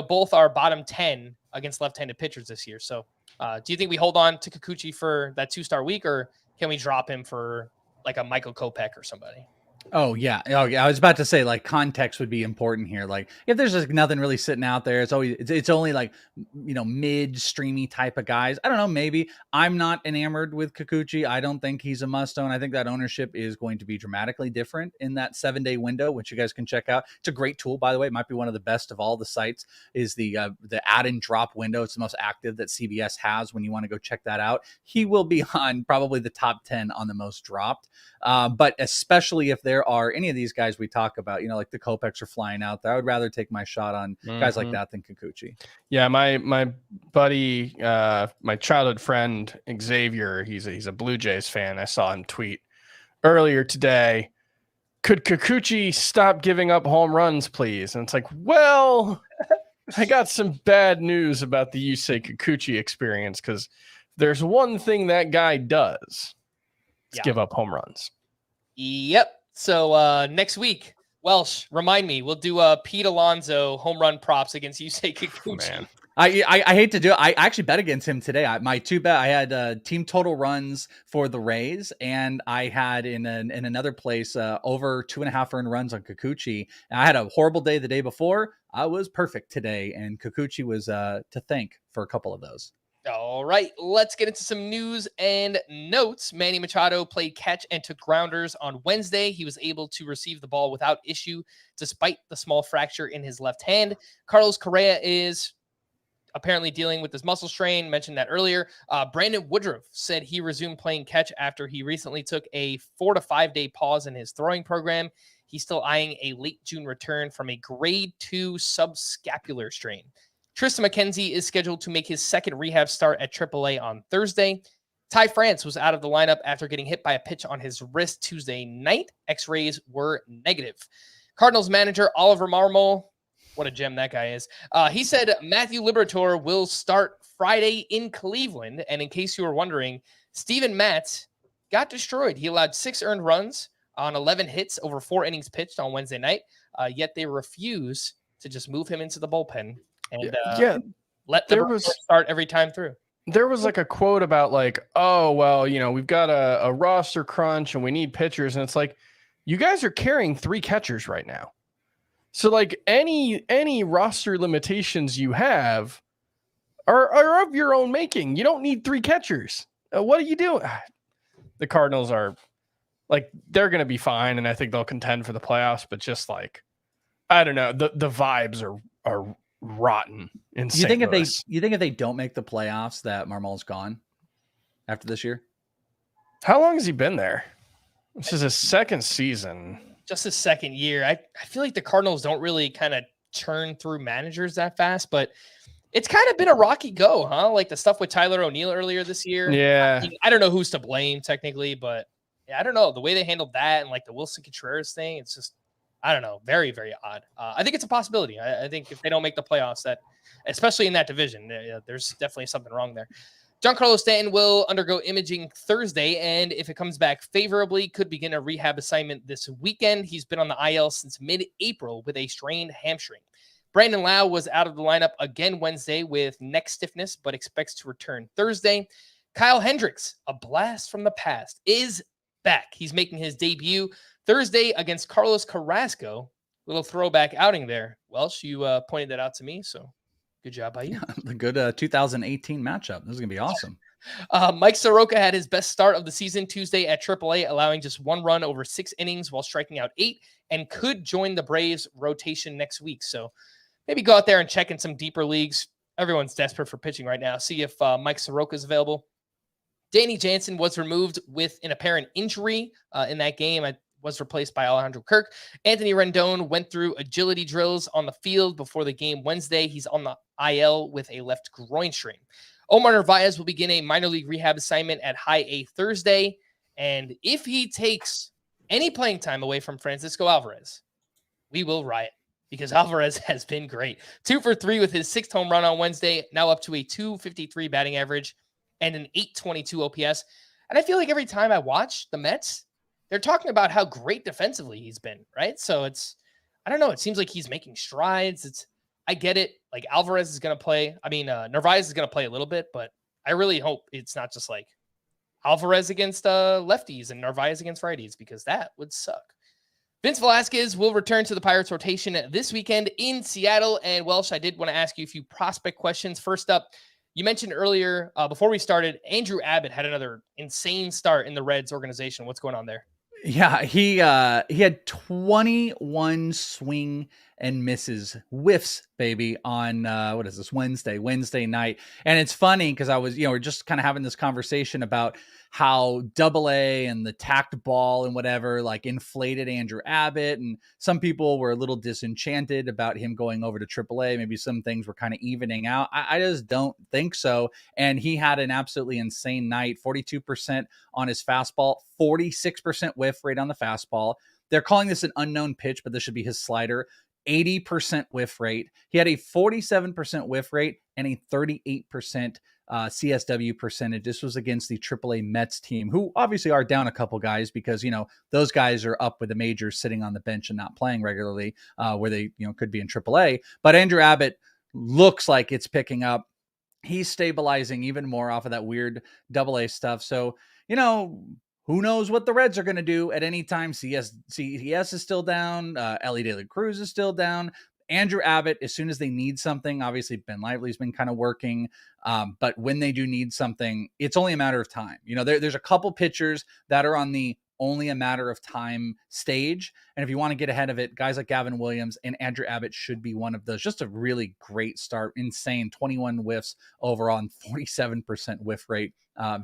Both are bottom 10 against left-handed pitchers this year. So do you think we hold on to Kikuchi for that 2-star week, or can we drop him for like a Michael Kopech or somebody? Oh yeah. I was about to say, like, context would be important here. Like, if there's just nothing really sitting out there, it's only like, mid streamy type of guys. I don't know. Maybe I'm not enamored with Kikuchi. I don't think he's a must own. I think that ownership is going to be dramatically different in that 7-day window, which you guys can check out. It's a great tool, by the way. It might be one of the best of all the sites. Is the add and drop window. It's the most active that CBS has. When you want to go check that out, he will be on probably the top 10 on the most dropped. But especially if there are any of these guys we talk about, like the Kopechs are flying out there, I would rather take my shot on guys like that than Kikuchi. Yeah, my buddy, my childhood friend Xavier, he's a Blue Jays fan. I saw him tweet earlier today, could Kikuchi stop giving up home runs, please? And it's like, well, I got some bad news about the Yusei Kikuchi experience, because there's one thing that guy does. Give up home runs. Yep. So next week, Welsh, remind me, we'll do Pete Alonso home run props against Yusei Kikuchi. Man. I hate to do it. I actually bet against him today. My 2 bet, I had team total runs for the Rays, and I had in another place over 2.5 earned runs on Kikuchi. And I had a horrible day the day before. I was perfect today, and Kikuchi was to thank for a couple of those. All right, let's get into some news and notes. Manny Machado played catch and took grounders on Wednesday. He was able to receive the ball without issue, despite the small fracture in his left hand. Carlos Correa is apparently dealing with this muscle strain. Mentioned that earlier. Brandon Woodruff said he resumed playing catch after he recently took a 4 to 5 day pause in his throwing program. He's still eyeing a late June return from a grade 2 subscapular strain. Tristan McKenzie is scheduled to make his second rehab start at AAA on Thursday. Ty France was out of the lineup after getting hit by a pitch on his wrist Tuesday night. X-rays were negative. Cardinals manager Oliver Marmol, what a gem that guy is. He said Matthew Liberatore will start Friday in Cleveland. And in case you were wondering, Steven Matz got destroyed. He allowed 6 earned runs on 11 hits over 4 innings pitched on Wednesday night. Yet they refuse to just move him into the bullpen and let them start every time through. There was like a quote about like, oh, well, we've got a roster crunch and we need pitchers. And it's like, you guys are carrying 3 catchers right now. So like any roster limitations you have are of your own making. You don't need 3 catchers. What are you doing? The Cardinals are like, they're going to be fine. And I think they'll contend for the playoffs, but just like, I don't know, the vibes are rotten in St. Louis. You think if they don't make the playoffs that Marmol's gone after this year? How long has he been there? This is his second season. Just his second year. I feel like the Cardinals don't really kind of churn through managers that fast, but It's kind of been a rocky go, huh? Like the stuff with Tyler O'Neill earlier this year. Yeah. I don't know who's to blame technically, but yeah, I don't know. The way they handled that and like the Wilson Contreras thing, it's just, I don't know, very, very odd. I think it's a possibility. I think if they don't make the playoffs, that, especially in that division, there's definitely something wrong there. Giancarlo Stanton will undergo imaging Thursday, and if it comes back favorably, could begin a rehab assignment this weekend. He's been on the IL since mid-April with a strained hamstring. Brandon Lau was out of the lineup again Wednesday with neck stiffness, but expects to return Thursday. Kyle Hendricks, a blast from the past, is back. He's making his debut Thursday against Carlos Carrasco. Little throwback outing there. Welsh, you pointed that out to me, so good job by you. The good 2018 matchup. This is going to be awesome. Mike Soroka had his best start of the season Tuesday at AAA, allowing just 1 run over 6 innings while striking out 8, and could join the Braves rotation next week. So maybe go out there and check in some deeper leagues. Everyone's desperate for pitching right now. See if Mike Soroka is available. Danny Jansen was removed with an apparent injury in that game. I was replaced by Alejandro Kirk. Anthony Rendon went through agility drills on the field before the game Wednesday. He's on the IL with a left groin strain. Omar Narvaez will begin a minor league rehab assignment at High A Thursday. And if he takes any playing time away from Francisco Alvarez, we will riot, because Alvarez has been great. 2 for 3 with his 6th home run on Wednesday, now up to a .253 batting average and an .822 OPS. And I feel like every time I watch the Mets, they're talking about how great defensively he's been, right? So it's, I don't know, it seems like he's making strides. I get it. Like Alvarez is going to play. I mean, Narvaez is going to play a little bit, but I really hope it's not just like Alvarez against lefties and Narvaez against righties, because that would suck. Vince Velasquez will return to the Pirates rotation this weekend in Seattle. And Welsh, I did want to ask you a few prospect questions. First up, you mentioned earlier, before we started, Andrew Abbott had another insane start in the Reds organization. What's going on there? Yeah, he had 21 swing and misses, whiffs, baby, on what is this, Wednesday night. And it's funny because I was, we're just kind of having this conversation about how AA and the tacked ball and whatever like inflated Andrew Abbott, and some people were a little disenchanted about him going over to AAA. Maybe some things were kind of evening out. I just don't think so. And he had an absolutely insane night. 42% on his fastball, 46% whiff rate on the fastball. They're calling this an unknown pitch, but this should be his slider. 80% whiff rate. He had a 47% whiff rate and a 38% CSW percentage. This was against the AAA Mets team, who obviously are down a couple guys because, those guys are up with the majors sitting on the bench and not playing regularly, where they, could be in AAA. But Andrew Abbott looks like it's picking up. He's stabilizing even more off of that weird AA stuff. So, who knows what the Reds are going to do at any time. CES is still down. Ellie De La Cruz is still down. Andrew Abbott, as soon as they need something, obviously Ben Lively's been kind of working. But when they do need something, it's only a matter of time. There's a couple pitchers that are on the only a matter of time stage. And if you want to get ahead of it, guys like Gavin Williams and Andrew Abbott should be one of those. Just a really great start. Insane. 21 whiffs overall and 47% whiff rate.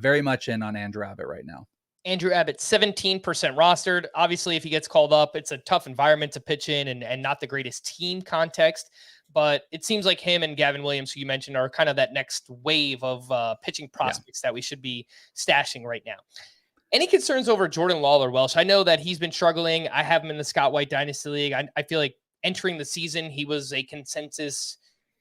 Very much in on Andrew Abbott right now. Andrew Abbott, 17% rostered. Obviously, if he gets called up, it's a tough environment to pitch in and not the greatest team context. But it seems like him and Gavin Williams, who you mentioned, are kind of that next wave of pitching prospects that we should be stashing right now. Any concerns over Jordan Lawler, Welsh? I know that he's been struggling. I have him in the Scott White Dynasty League. I feel like entering the season, he was a consensus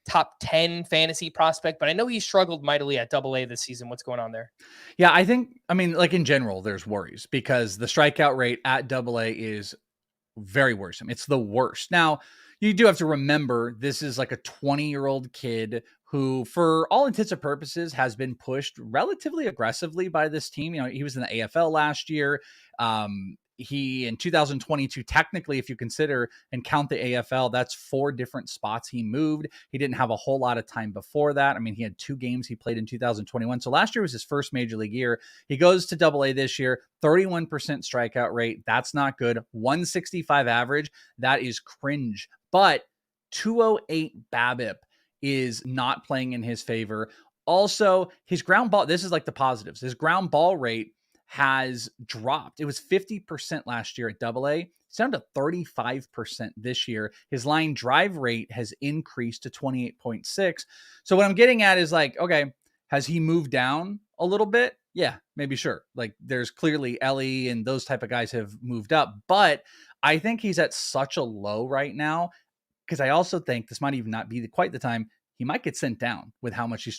top 10 fantasy prospect, but I know he struggled mightily at AA this season. What's going on there? Yeah, like in general, there's worries because the strikeout rate at AA is very worrisome. It's the worst. Now, you do have to remember this is like a 20-year-old kid who, for all intents and purposes, has been pushed relatively aggressively by this team. He was in the AFL last year. He, in 2022, technically, if you consider and count the AFL, that's 4 different spots he moved. He didn't have a whole lot of time before that. I mean, he had 2 games he played in 2021. So last year was his first major league year. He goes to AA this year, 31% strikeout rate. That's not good. 165 average. That is cringe. But 208 BABIP is not playing in his favor. Also, his ground ball, this is like the positives. His ground ball rate has dropped. It was 50% last year at AA. It's down to 35% this year. His line drive rate has increased to 28.6. So what I'm getting at is like, okay, has he moved down a little bit? Yeah, maybe, sure. Like there's clearly Ellie and those type of guys have moved up, but I think he's at such a low right now, because I also think this might even not be quite the time he might get sent down with how much the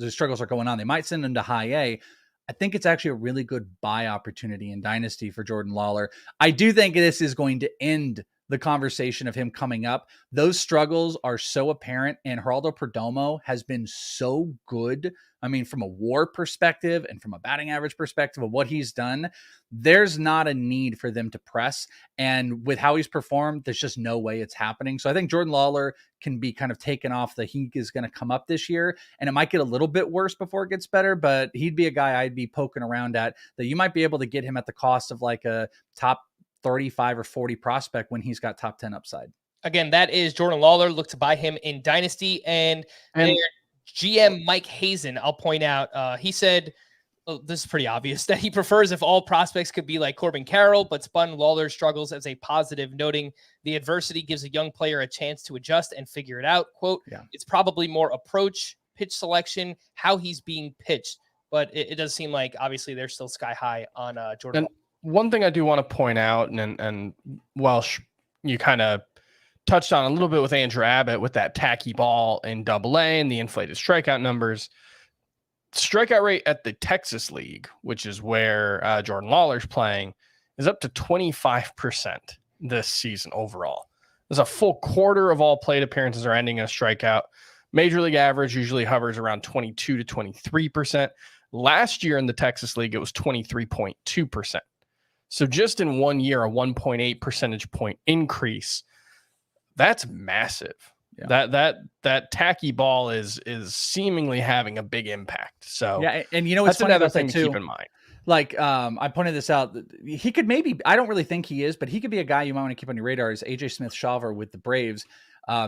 struggles are going on. They might send him to high A. I think it's actually a really good buy opportunity in Dynasty for Jordan Lawler. I do think this is going to end the conversation of him coming up. Those struggles are so apparent, and Geraldo Perdomo has been so good. I mean, from a WAR perspective and from a batting average perspective of what he's done, there's not a need for them to press. And with how he's performed, there's just no way it's happening. So I think Jordan Lawler can be kind of taken off the he is going to come up this year, and it might get a little bit worse before it gets better, but he'd be a guy I'd be poking around at, that you might be able to get him at the cost of like a top 35 or 40 prospect when he's got top 10 upside. Again, that is Jordan Lawler. Look to buy him in Dynasty. And their GM Mike Hazen, I'll point out, he said, well, this is pretty obvious, that he prefers if all prospects could be like Corbin Carroll, but spun Lawler's struggles as a positive, noting the adversity gives a young player a chance to adjust and figure it out. Quote, It's probably more approach, pitch selection, how he's being pitched. But it does seem like, obviously, they're still sky high on Jordan Lawler. One thing I do want to point out, and Welsh, you kind of touched on a little bit with Andrew Abbott with that tacky ball in Double-A and the inflated strikeout numbers. Strikeout rate at the Texas League, which is where Jordan Lawler's playing, is up to 25% this season overall. There's a full quarter of all plate appearances are ending in a strikeout. Major league average usually hovers around 22 to 23%. Last year in the Texas League, it was 23.2%. So just in 1 year, a 1.8 percentage point increase. That's massive. Yeah. That tacky ball is seemingly having a big impact. So yeah, and you know what's that's another thing to keep in mind. Like I pointed this out. He could maybe, I don't really think he is, but he could be a guy you might want to keep on your radar. Is AJ Smith-Shawver with the Braves.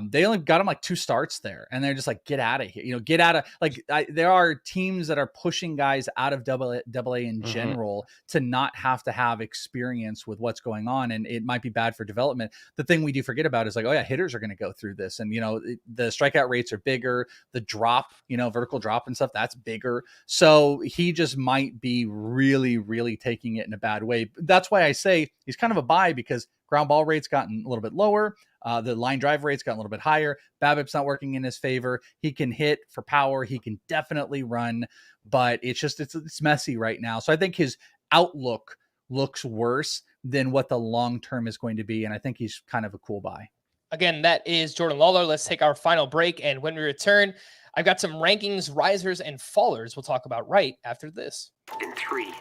They only got him like 2 starts there, and they're just like, get out of here, get out of like, there are teams that are pushing guys out of double A in general to not have to have experience with what's going on. And it might be bad for development. The thing we do forget about is like, oh yeah, hitters are going to go through this. And, the strikeout rates are bigger, the drop, vertical drop and stuff, that's bigger. So he just might be really, really taking it in a bad way. That's why I say he's kind of a buy, because ground ball rate's gotten a little bit lower. The line drive rate's gotten a little bit higher. BABIP's not working in his favor. He can hit for power. He can definitely run, but it's messy right now. So I think his outlook looks worse than what the long-term is going to be. And I think he's kind of a cool buy. Again, that is Jordan Lawler. Let's take our final break. And when we return, I've got some rankings, risers, and fallers we'll talk about right after this. In 3,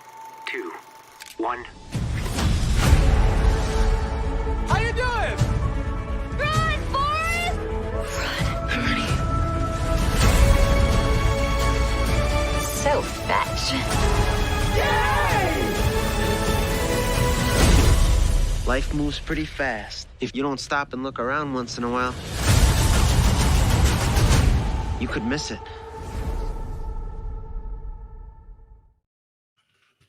2, 1. How you doing? Run, Forrest! Run, Ernie. So fetch. Life moves pretty fast. If you don't stop and look around once in a while, you could miss it.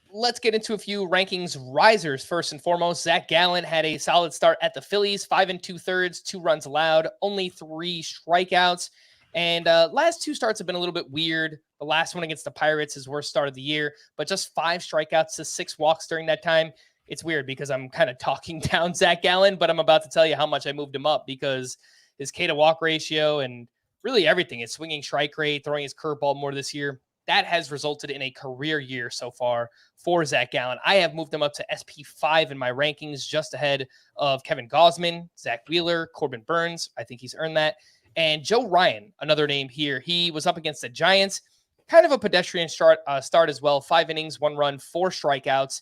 Let's get into a few rankings risers. First and foremost, Zach Gallen had a solid start at the Phillies, 5 2/3, 2 runs allowed, only 3 strikeouts. And last 2 starts have been a little bit weird. The last one against the Pirates, his worst start of the year, but just 5 strikeouts to 6 walks during that time. It's weird because I'm kind of talking down Zach Gallen, but I'm about to tell you how much I moved him up, because his K to walk ratio and really everything, his swinging strike rate, throwing his curveball more this year, that has resulted in a career year so far for Zach Gallen. I have moved him up to SP5 in my rankings, just ahead of Kevin Gausman, Zach Wheeler, Corbin Burns. I think he's earned that. And Joe Ryan, another name here. He was up against the Giants, kind of a pedestrian start as well. 5 innings, 1 run, 4 strikeouts.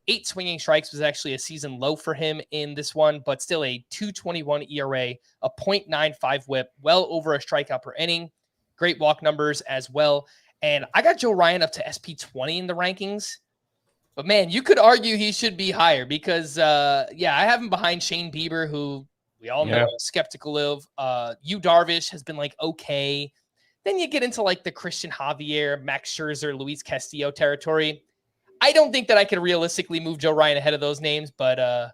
8 swinging strikes was actually a season low for him in this one, but still a 2.21 ERA, a .95 whip, well over a strikeout per inning. Great walk numbers as well. And I got Joe Ryan up to SP20 in the rankings. But man, you could argue he should be higher because, I have him behind Shane Bieber, who we all know I'm skeptical of. Yu Darvish has been like okay. Then you get into like the Christian Javier, Max Scherzer, Luis Castillo territory. I don't think that I could realistically move Joe Ryan ahead of those names, but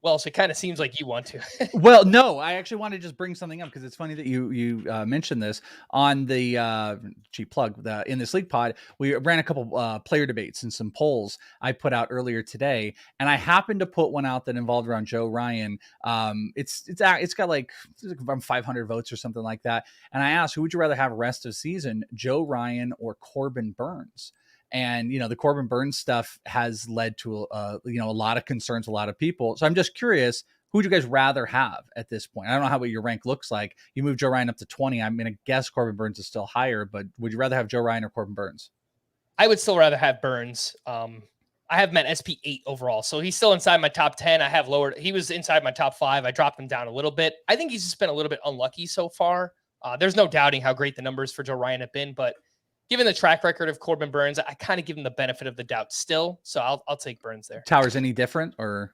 Well, so it kind of seems like you want to. Well, no, I actually want to just bring something up because it's funny that you mentioned this on the cheap plug in this league pod. We ran a couple player debates and some polls I put out earlier today, and I happened to put one out that involved around Joe Ryan. It's got like 500 votes or something like that, and I asked, who would you rather have rest of season, Joe Ryan or Corbin Burns? And, the Corbin Burns stuff has led to, a lot of concerns, a lot of people. So I'm just curious, who would you guys rather have at this point? I don't know what your rank looks like. You moved Joe Ryan up to 20. I'm going to guess Corbin Burns is still higher, but would you rather have Joe Ryan or Corbin Burns? I would still rather have Burns. I have him at SP 8 overall. So he's still inside my top 10. I have lowered. He was inside my top 5. I dropped him down a little bit. I think he's just been a little bit unlucky so far. There's no doubting how great the numbers for Joe Ryan have been, but given the track record of Corbin Burns, I kind of give him the benefit of the doubt still. So I'll take Burns there. Towers, any different or?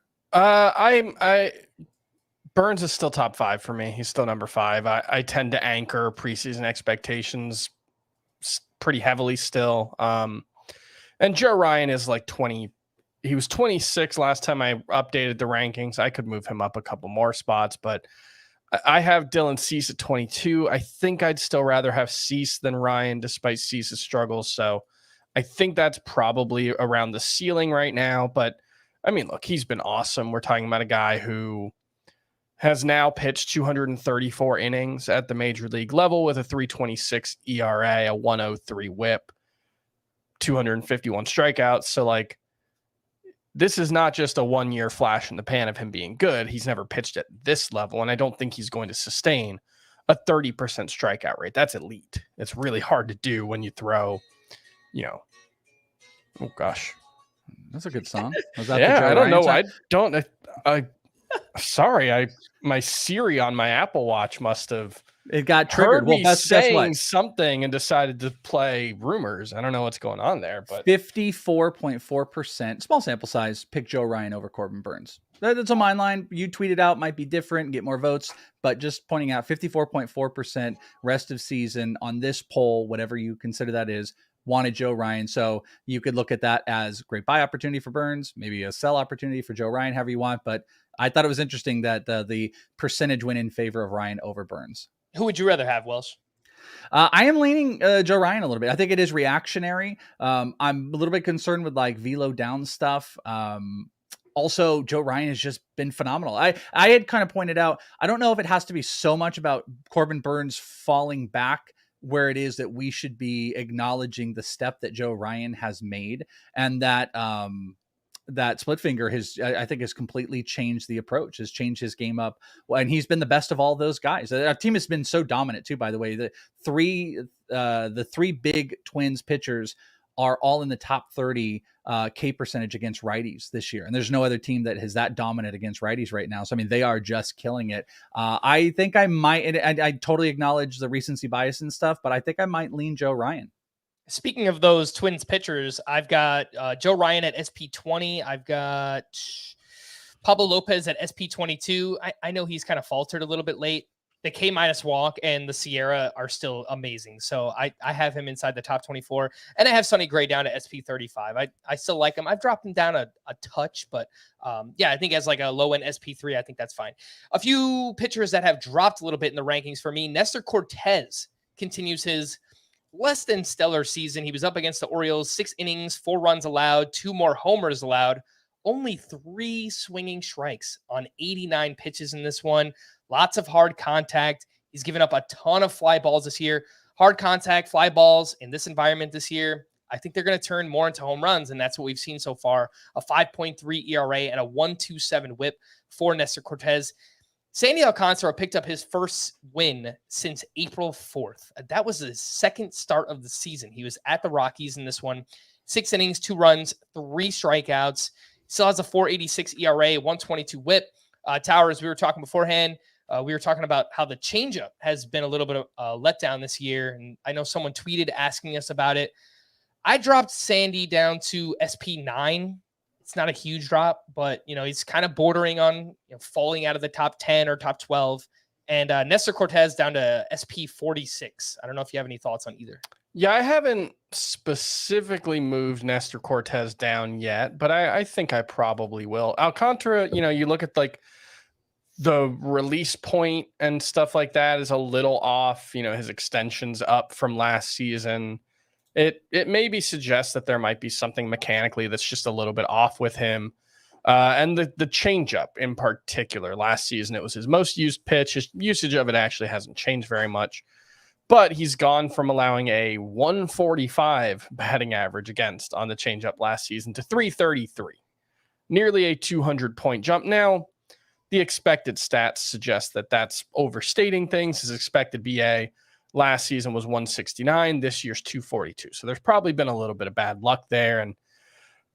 Burns is still top 5 for me. He's still number 5. I tend to anchor preseason expectations pretty heavily still. And Joe Ryan is like 20. He was 26 last time I updated the rankings. I could move him up a couple more spots, but I have Dylan Cease at 22. I think I'd still rather have Cease than Ryan, despite Cease's struggles. So I think that's probably around the ceiling right now. But I mean, look, he's been awesome. We're talking about a guy who has now pitched 234 innings at the major league level with a 3.26 ERA, a 1.03 WHIP, 251 strikeouts. So like, this is not just a 1-year flash in the pan of him being good. He's never pitched at this level, and I don't think he's going to sustain a 30% strikeout rate. That's elite. It's really hard to do when you throw, oh gosh. That's a good song. Was that yeah, I don't know. Song? Sorry, my Siri on my Apple Watch must have it got triggered. Well, that's saying something and decided to play Rumors. I don't know what's going on there, but 54.4%, small sample size, pick Joe Ryan over Corbin Burns. That's on my line. You tweeted out, might be different, get more votes, but just pointing out 54.4% rest of season on this poll, whatever you consider that is, wanted Joe Ryan. So you could look at that as great buy opportunity for Burns, maybe a sell opportunity for Joe Ryan, however you want. But I thought it was interesting that the percentage went in favor of Ryan over Burns. Who would you rather have, Welsh? I am leaning Joe Ryan a little bit. I think it is reactionary. I'm a little bit concerned with like velo down stuff. Also, Joe Ryan has just been phenomenal. I had kind of pointed out, I don't know if it has to be so much about Corbin Burns falling back where it is that we should be acknowledging the step that Joe Ryan has made, and that that split finger I think has completely changed the approach, has changed his game up. And he's been the best of all those guys. Our team has been so dominant too, by the way. The three big Twins pitchers are all in the top 30 K percentage against righties this year. And there's no other team that is that dominant against righties right now. So, I mean, they are just killing it. I think I might, and I totally acknowledge the recency bias and stuff, but I think I might lean Joe Ryan. Speaking of those Twins pitchers, I've got Joe Ryan at SP 20. I've got Pablo Lopez at SP 22. I know he's kind of faltered a little bit late. The K- walk and the Sierra are still amazing. So I have him inside the top 24. And I have Sonny Gray down to SP 35. I still like him. I've dropped him down a touch, but I think as like a low end SP 3, I think that's fine. A few pitchers that have dropped a little bit in the rankings for me. Nestor Cortez continues his less than stellar season. He was up against the Orioles, 6 innings, 4 runs allowed, 2 more homers allowed, only 3 swinging strikes on 89 pitches in this one. Lots of hard contact. He's given up a ton of fly balls this year. Hard contact, fly balls in this environment this year, I think they're going to turn more into home runs, and that's what we've seen so far. A 5.3 ERA and a 1.27 WHIP for Nestor Cortez. Sandy Alcantara picked up his first win since April 4th. That was his second start of the season. He was at the Rockies in this one. 6 innings, 2 runs, 3 strikeouts. Still has a 4.86 ERA, 1.22 WHIP. Towers, we were talking beforehand. We were talking about how the changeup has been a little bit of a letdown this year. And I know someone tweeted asking us about it. I dropped Sandy down to SP 9. It's not a huge drop, but he's kind of bordering on falling out of the top 10 or top 12. And Nestor Cortez down to SP 46. I don't know if you have any thoughts on either. Yeah, I haven't specifically moved Nestor Cortez down yet, but I think I probably will. Alcantara, you look at like the release point and stuff like that is a little off. His extension's up from last season. It maybe suggests that there might be something mechanically that's just a little bit off with him. And the changeup in particular, last season it was his most used pitch. His usage of it actually hasn't changed very much, but he's gone from allowing a 145 batting average against on the changeup last season to 333, nearly a 200-point jump. Now, the expected stats suggest that that's overstating things. His expected BA last season was 169. This year's 242. So there's probably been a little bit of bad luck there. And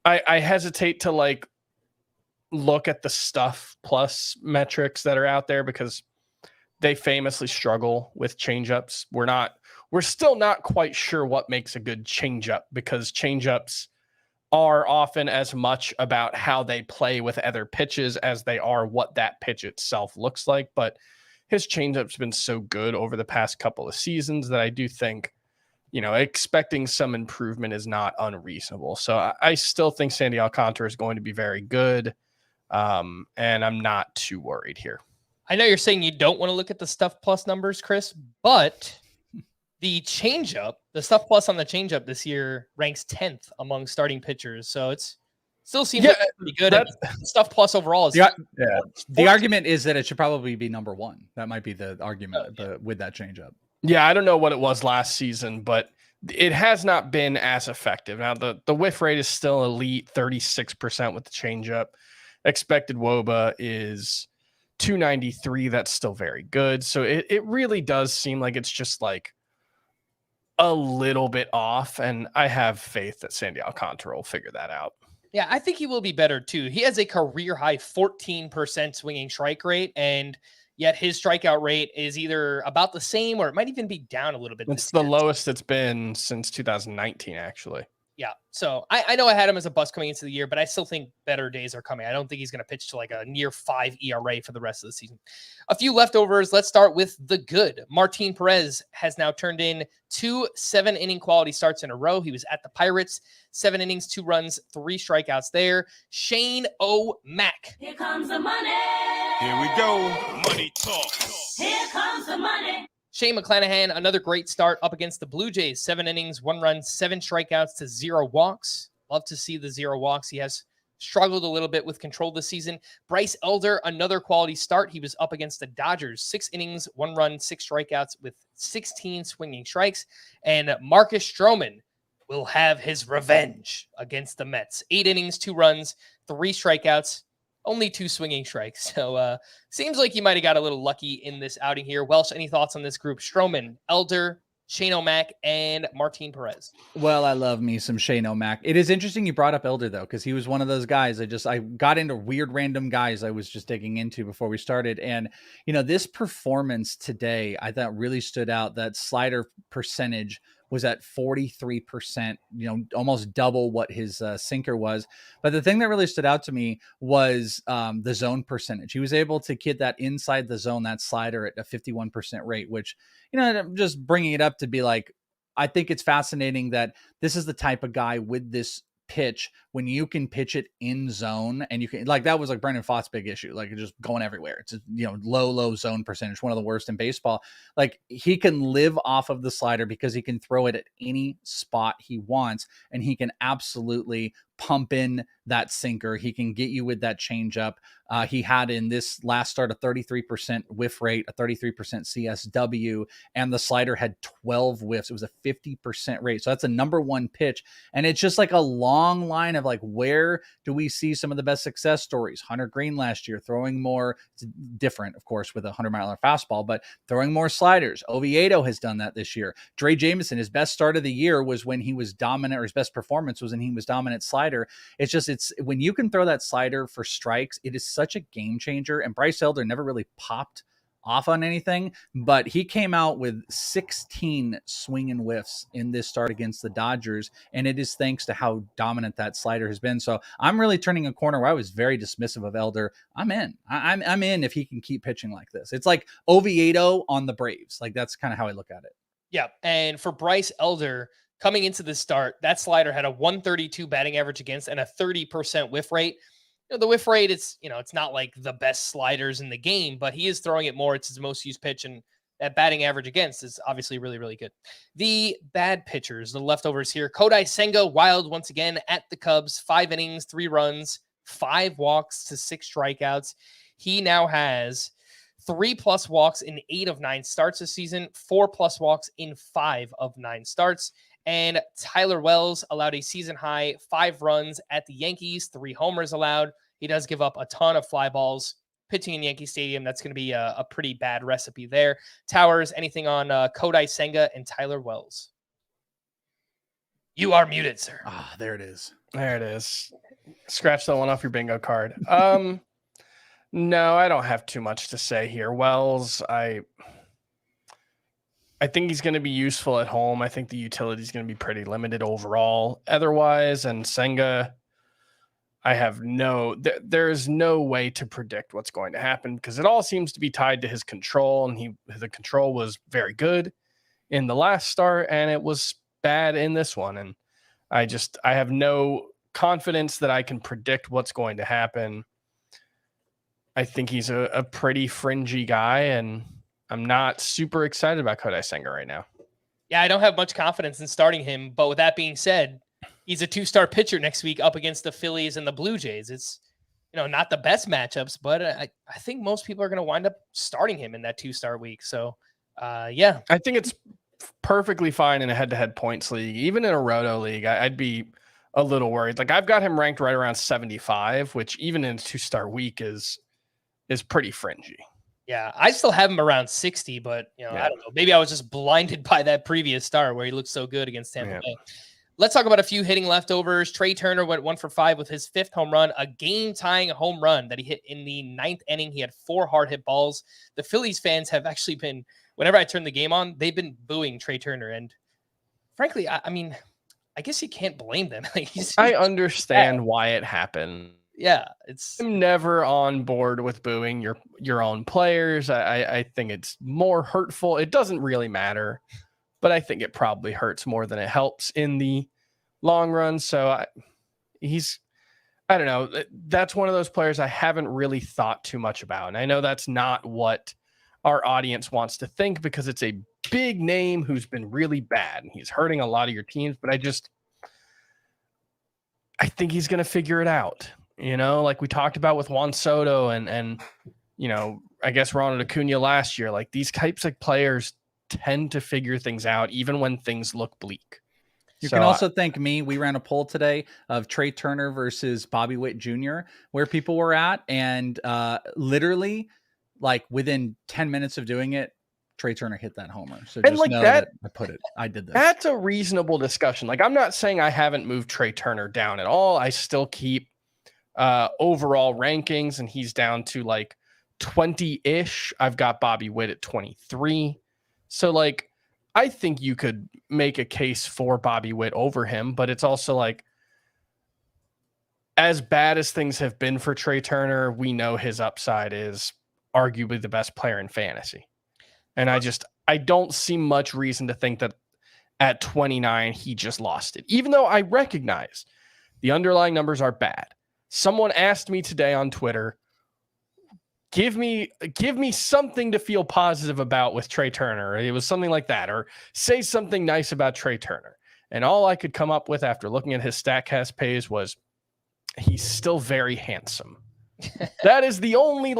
I hesitate to like look at the stuff plus metrics that are out there because they famously struggle with changeups. We're still not quite sure what makes a good changeup because changeups are often as much about how they play with other pitches as they are what that pitch itself looks like. But his changeup's been so good over the past couple of seasons that I do think, expecting some improvement is not unreasonable. So I still think Sandy Alcantara is going to be very good. And I'm not too worried here. I know you're saying you don't want to look at the stuff plus numbers, Chris, but the changeup, the stuff plus on the changeup this year ranks 10th among starting pitchers. So it's still seems like pretty good. Stuff plus overall is the argument is that it should probably be number one. That might be the argument with that changeup. Yeah, I don't know what it was last season, but it has not been as effective. Now the whiff rate is still elite, 36% with the changeup. Expected WOBA is 293. That's still very good. So it really does seem like it's just like a little bit off, and I have faith that Sandy Alcantara will figure that out. Yeah, I think he will be better too. He has a career high 14% swinging strike rate, and yet his strikeout rate is either about the same or it might even be down a little bit. It's the lowest it's been since 2019, actually. Yeah, so I know I had him as a bust coming into the year, but I still think better days are coming. I don't think he's going to pitch to like a near 5 ERA for the rest of the season. A few leftovers. Let's start with the good. Martin Perez has now turned in 2 7-inning quality starts in a row. He was at the Pirates, 7 innings, 2 runs, 3 strikeouts there. Shane O'Mac. Here comes the money. Here we go. Money talk. Here comes the money. Shane McClanahan, another great start up against the Blue Jays. 7 innings, 1 run, 7 strikeouts to 0 walks. Love to see the 0 walks. He has struggled a little bit with control this season. Bryce Elder, another quality start. He was up against the Dodgers. 6 innings, 1 run, 6 strikeouts with 16 swinging strikes. And Marcus Stroman will have his revenge against the Mets. 8 innings, 2 runs, 3 strikeouts. Only 2 swinging strikes. So seems like you might have got a little lucky in this outing here. Welsh, any thoughts on this group? Stroman, Elder, Shane O'Mac, and Martin Perez. Well, I love me some Shane O'Mac. It is interesting you brought up Elder, though, because he was one of those guys. I got into weird random guys I was just digging into before we started. And, this performance today, I thought really stood out. That slider percentage was at 43%, almost double what his sinker was. But the thing that really stood out to me was the zone percentage. He was able to get that inside the zone, that slider at a 51% rate, which, I'm just bringing it up to be like, I think it's fascinating that this is the type of guy with this pitch when you can pitch it in zone, and you can, like, that was like Brendan Pfaadt's big issue, like just going everywhere. It's low zone percentage, one of the worst in baseball. Like, he can live off of the slider because he can throw it at any spot he wants, and he can absolutely pump in that sinker. He can get you with that changeup. He had in this last start a 33% whiff rate, a 33% CSW, and the slider had 12 whiffs. It was a 50% rate. So that's a number 1 pitch. And it's just like a long line of like, where do we see some of the best success stories? Hunter Greene last year throwing more. It's different, of course, with a 100-mile-an-hour fastball, but throwing more sliders. Oviedo has done that this year. Dre Jameson, his best start of the year was when he was dominant, or his best performance was when he was dominant slider. It's when you can throw that slider for strikes, it is such a game changer. And Bryce Elder never really popped off on anything, but he came out with 16 swing and whiffs in this start against the Dodgers, and it is thanks to how dominant that slider has been. So I'm really turning a corner where I was very dismissive of Elder. I'm in. I'm in if he can keep pitching like this. It's like Oviedo on the Braves. Like, that's kind of how I look at it. Yeah. And for Bryce Elder coming into the start, that slider had a 132 batting average against and a 30% whiff rate. The whiff rate, it's not like the best sliders in the game, but he is throwing it more. It's his most used pitch, and that batting average against is obviously really, really good. The bad pitchers, the leftovers here. Kodai Senga, wild once again at the Cubs, 5 innings, 3 runs, 5 walks to 6 strikeouts. He now has 3+ walks in 8 of 9 starts this season, 4+ walks in 5 of 9 starts. And Tyler Wells allowed a season high 5 runs at the Yankees, 3 homers allowed. He does give up a ton of fly balls. Pitching in Yankee Stadium, that's going to be a pretty bad recipe there. Towers, anything on Kodai Senga and Tyler Wells? You are muted, sir. Ah, there it is. There it is. Scratch that one off your bingo card. No, I don't have too much to say here. Wells, I think he's going to be useful at home. I think the utility is going to be pretty limited overall. Otherwise, and Senga, I have there is no way to predict what's going to happen because it all seems to be tied to his control, and the control was very good in the last start, and it was bad in this one. And I have no confidence that I can predict what's going to happen. I think he's a pretty fringy guy, and I'm not super excited about Kodai Senga right now. Yeah, I don't have much confidence in starting him, but with that being said, he's a 2-star pitcher next week up against the Phillies and the Blue Jays. It's, not the best matchups, but I think most people are going to wind up starting him in that 2-star week. So, yeah. I think it's perfectly fine in a head-to-head points league. Even in a roto league, I'd be a little worried. Like, I've got him ranked right around 75, which even in a 2-star week is pretty fringy. Yeah, I still have him around 60, but, I don't know. Maybe I was just blinded by that previous start where he looked so good against Tampa Bay. Let's talk about a few hitting leftovers. Trey Turner went 1 for 5 with his 5th home run, a game-tying home run that he hit in the 9th inning. He had 4 hard hit balls. The Phillies fans have actually been, whenever I turn the game on, they've been booing Trey Turner. And frankly, I mean, I guess you can't blame them. I understand why it happened. Yeah, I'm never on board with booing your own players. I think it's more hurtful. It doesn't really matter, but I think it probably hurts more than it helps in the long run. So I don't know. That's one of those players I haven't really thought too much about. And I know that's not what our audience wants to think because it's a big name who's been really bad and he's hurting a lot of your teams. But I think he's going to figure it out. Like we talked about with Juan Soto and I guess Ronald Acuna last year, like these types of players tend to figure things out even when things look bleak. You can also thank me. We ran a poll today of Trey Turner versus Bobby Witt Jr., where people were at. And literally, like within 10 minutes of doing it, Trey Turner hit that homer. So just like know that, I did this. That's a reasonable discussion. Like, I'm not saying I haven't moved Trey Turner down at all. I still keep overall rankings, and he's down to like 20-ish. I've got Bobby Witt at 23. So, like, I think you could make a case for Bobby Witt over him, but it's also like, as bad as things have been for Trey Turner, we know his upside is arguably the best player in fantasy. And I don't see much reason to think that at 29, he just lost it, even though I recognize the underlying numbers are bad. Someone asked me today on Twitter, give me something to feel positive about with Trey Turner. It was something like that, or say something nice about Trey Turner. And all I could come up with after looking at his StatCast page was he's still very handsome. That is the only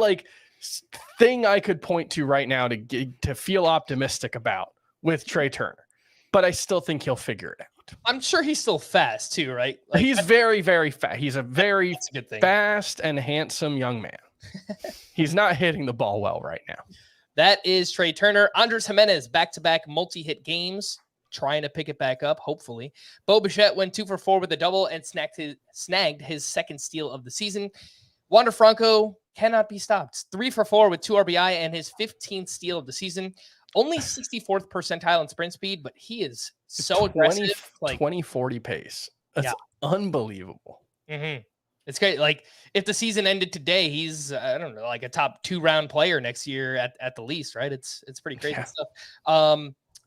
thing I could point to right now to feel optimistic about with Trey Turner. But I still think he'll figure it out. I'm sure he's still fast too, right? He's very, very fast. He's a very fast and handsome young man. He's not hitting the ball well right now. That is Trey Turner. Andres Jimenez, back-to-back multi-hit games, trying to pick it back up, hopefully. Bo Bichette went 2 for 4 with a double and snagged his second steal of the season. Wander Franco cannot be stopped. 3 for 4 with 2 RBI and his 15th steal of the season. Only 64th percentile in sprint speed, but he is so aggressive. 20-40 pace. That's unbelievable. Mm-hmm. It's great. Like, if the season ended today, he's, I don't know, like a top 2-round player next year at the least, right? It's pretty crazy stuff.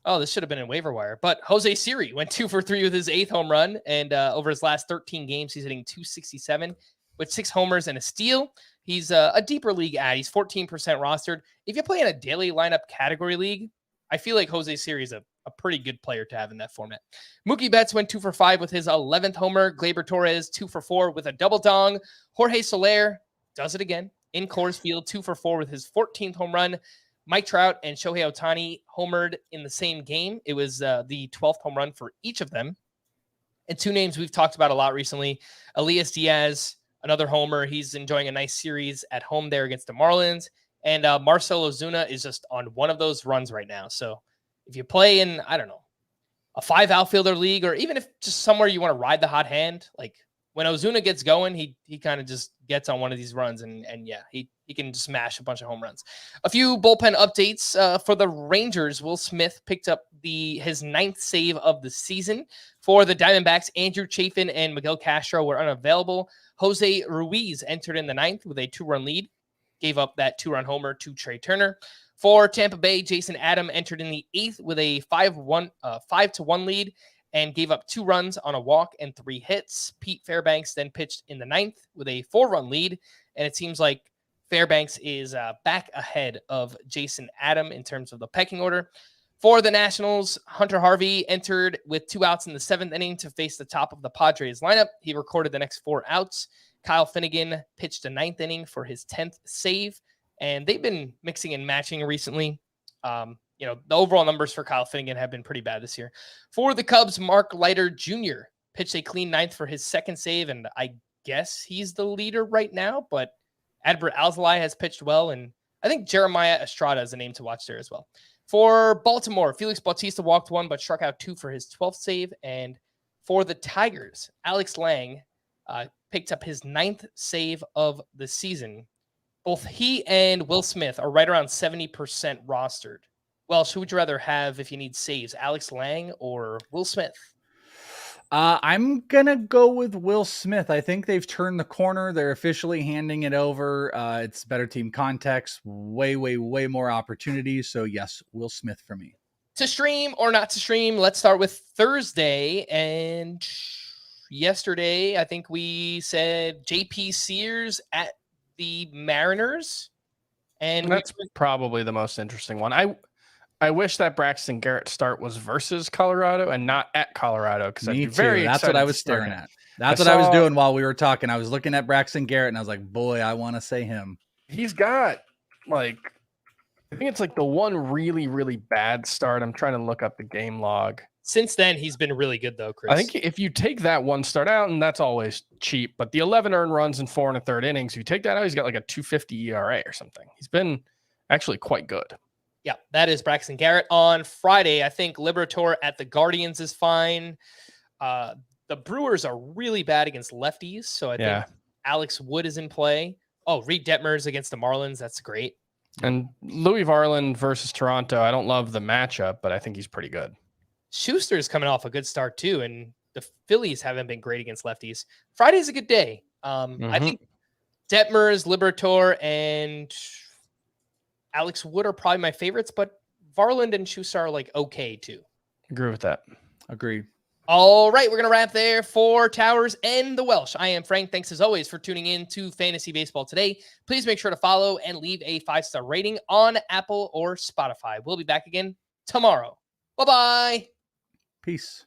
Oh, this should have been in waiver wire. But Jose Siri went 2 for 3 with his 8th home run. And over his last 13 games, he's hitting .267 with 6 homers and a steal. He's a deeper league ad. He's 14% rostered. If you play in a daily lineup category league, I feel like Jose Siri is a pretty good player to have in that format. Mookie Betts went 2 for 5 with his 11th homer. Gleyber Torres, 2 for 4 with a double dong. Jorge Soler does it again in Coors Field, 2 for 4 with his 14th home run. Mike Trout and Shohei Ohtani homered in the same game. It was the 12th home run for each of them. And 2 names we've talked about a lot recently. Elias Diaz, another homer. He's enjoying a nice series at home there against the Marlins. And Marcell Ozuna is just on one of those runs right now. So if you play in, I don't know, a 5 outfielder league, or even if just somewhere you want to ride the hot hand, like when Ozuna gets going, he kind of just gets on one of these runs, and yeah, he can just smash a bunch of home runs. A few bullpen updates for the Rangers. Will Smith picked up his 9th save of the season. For the Diamondbacks, Andrew Chafin and Miguel Castro were unavailable. Jose Ruiz entered in the 9th with a 2-run lead, gave up that 2-run homer to Trey Turner. For Tampa Bay, Jason Adam entered in the 8th with a 5-1 lead and gave up 2 runs on a walk and 3 hits. Pete Fairbanks then pitched in the 9th with a 4-run lead, and it seems like Fairbanks is back ahead of Jason Adam in terms of the pecking order. For the Nationals, Hunter Harvey entered with 2 outs in the 7th inning to face the top of the Padres lineup. He recorded the next 4 outs. Kyle Finnegan pitched the 9th inning for his 10th save, and they've been mixing and matching recently. The overall numbers for Kyle Finnegan have been pretty bad this year. For the Cubs, Mark Leiter Jr. pitched a clean 9th for his 2nd save, and I guess he's the leader right now, but Adbert Alzolay has pitched well, and I think Jeremiah Estrada is a name to watch there as well. For Baltimore, Felix Bautista walked 1 but struck out 2 for his 12th save, and for the Tigers, Alex Lang picked up his 9th save of the season. Both he and Will Smith are right around 70% rostered. Welsh, who would you rather have if you need saves, Alex Lang or Will Smith? I'm going to go with Will Smith. I think they've turned the corner. They're officially handing it over. It's better team context, way more opportunities. So yes, Will Smith for me. To stream or not to stream, let's start with Thursday. And yesterday, I think we said JP Sears at the Mariners. And that's probably the most interesting one. I wish that Braxton Garrett start was versus Colorado and not at Colorado, because I'd be very excited. That's what I was staring at. That's what I was doing while we were talking. I was looking at Braxton Garrett and I was like, boy, I want to say him. He's got I think it's the one really, really bad start. I'm trying to look up the game log. Since then, he's been really good though, Chris. I think if you take that one start out, and that's always cheap, but the 11 earned runs in 4 1/3 innings, if you take that out, he's got a 2.50 ERA or something. He's been actually quite good. Yeah, that is Braxton Garrett. On Friday, I think Liberatore at the Guardians is fine. The Brewers are really bad against lefties, so I think Alex Wood is in play. Oh, Reed Detmers against the Marlins. That's great. And Louis Varland versus Toronto. I don't love the matchup, but I think he's pretty good. Schuster's coming off a good start too, and the Phillies haven't been great against lefties. Friday's a good day. I think Detmers, Liberatore, and Alex Wood are probably my favorites, but Varland and Schuster are okay too. Agree with that. Agreed. All right, we're going to wrap there for Towers and the Welsh. I am Frank. Thanks as always for tuning in to Fantasy Baseball today. Please make sure to follow and leave a 5-star rating on Apple or Spotify. We'll be back again tomorrow. Bye-bye. Peace.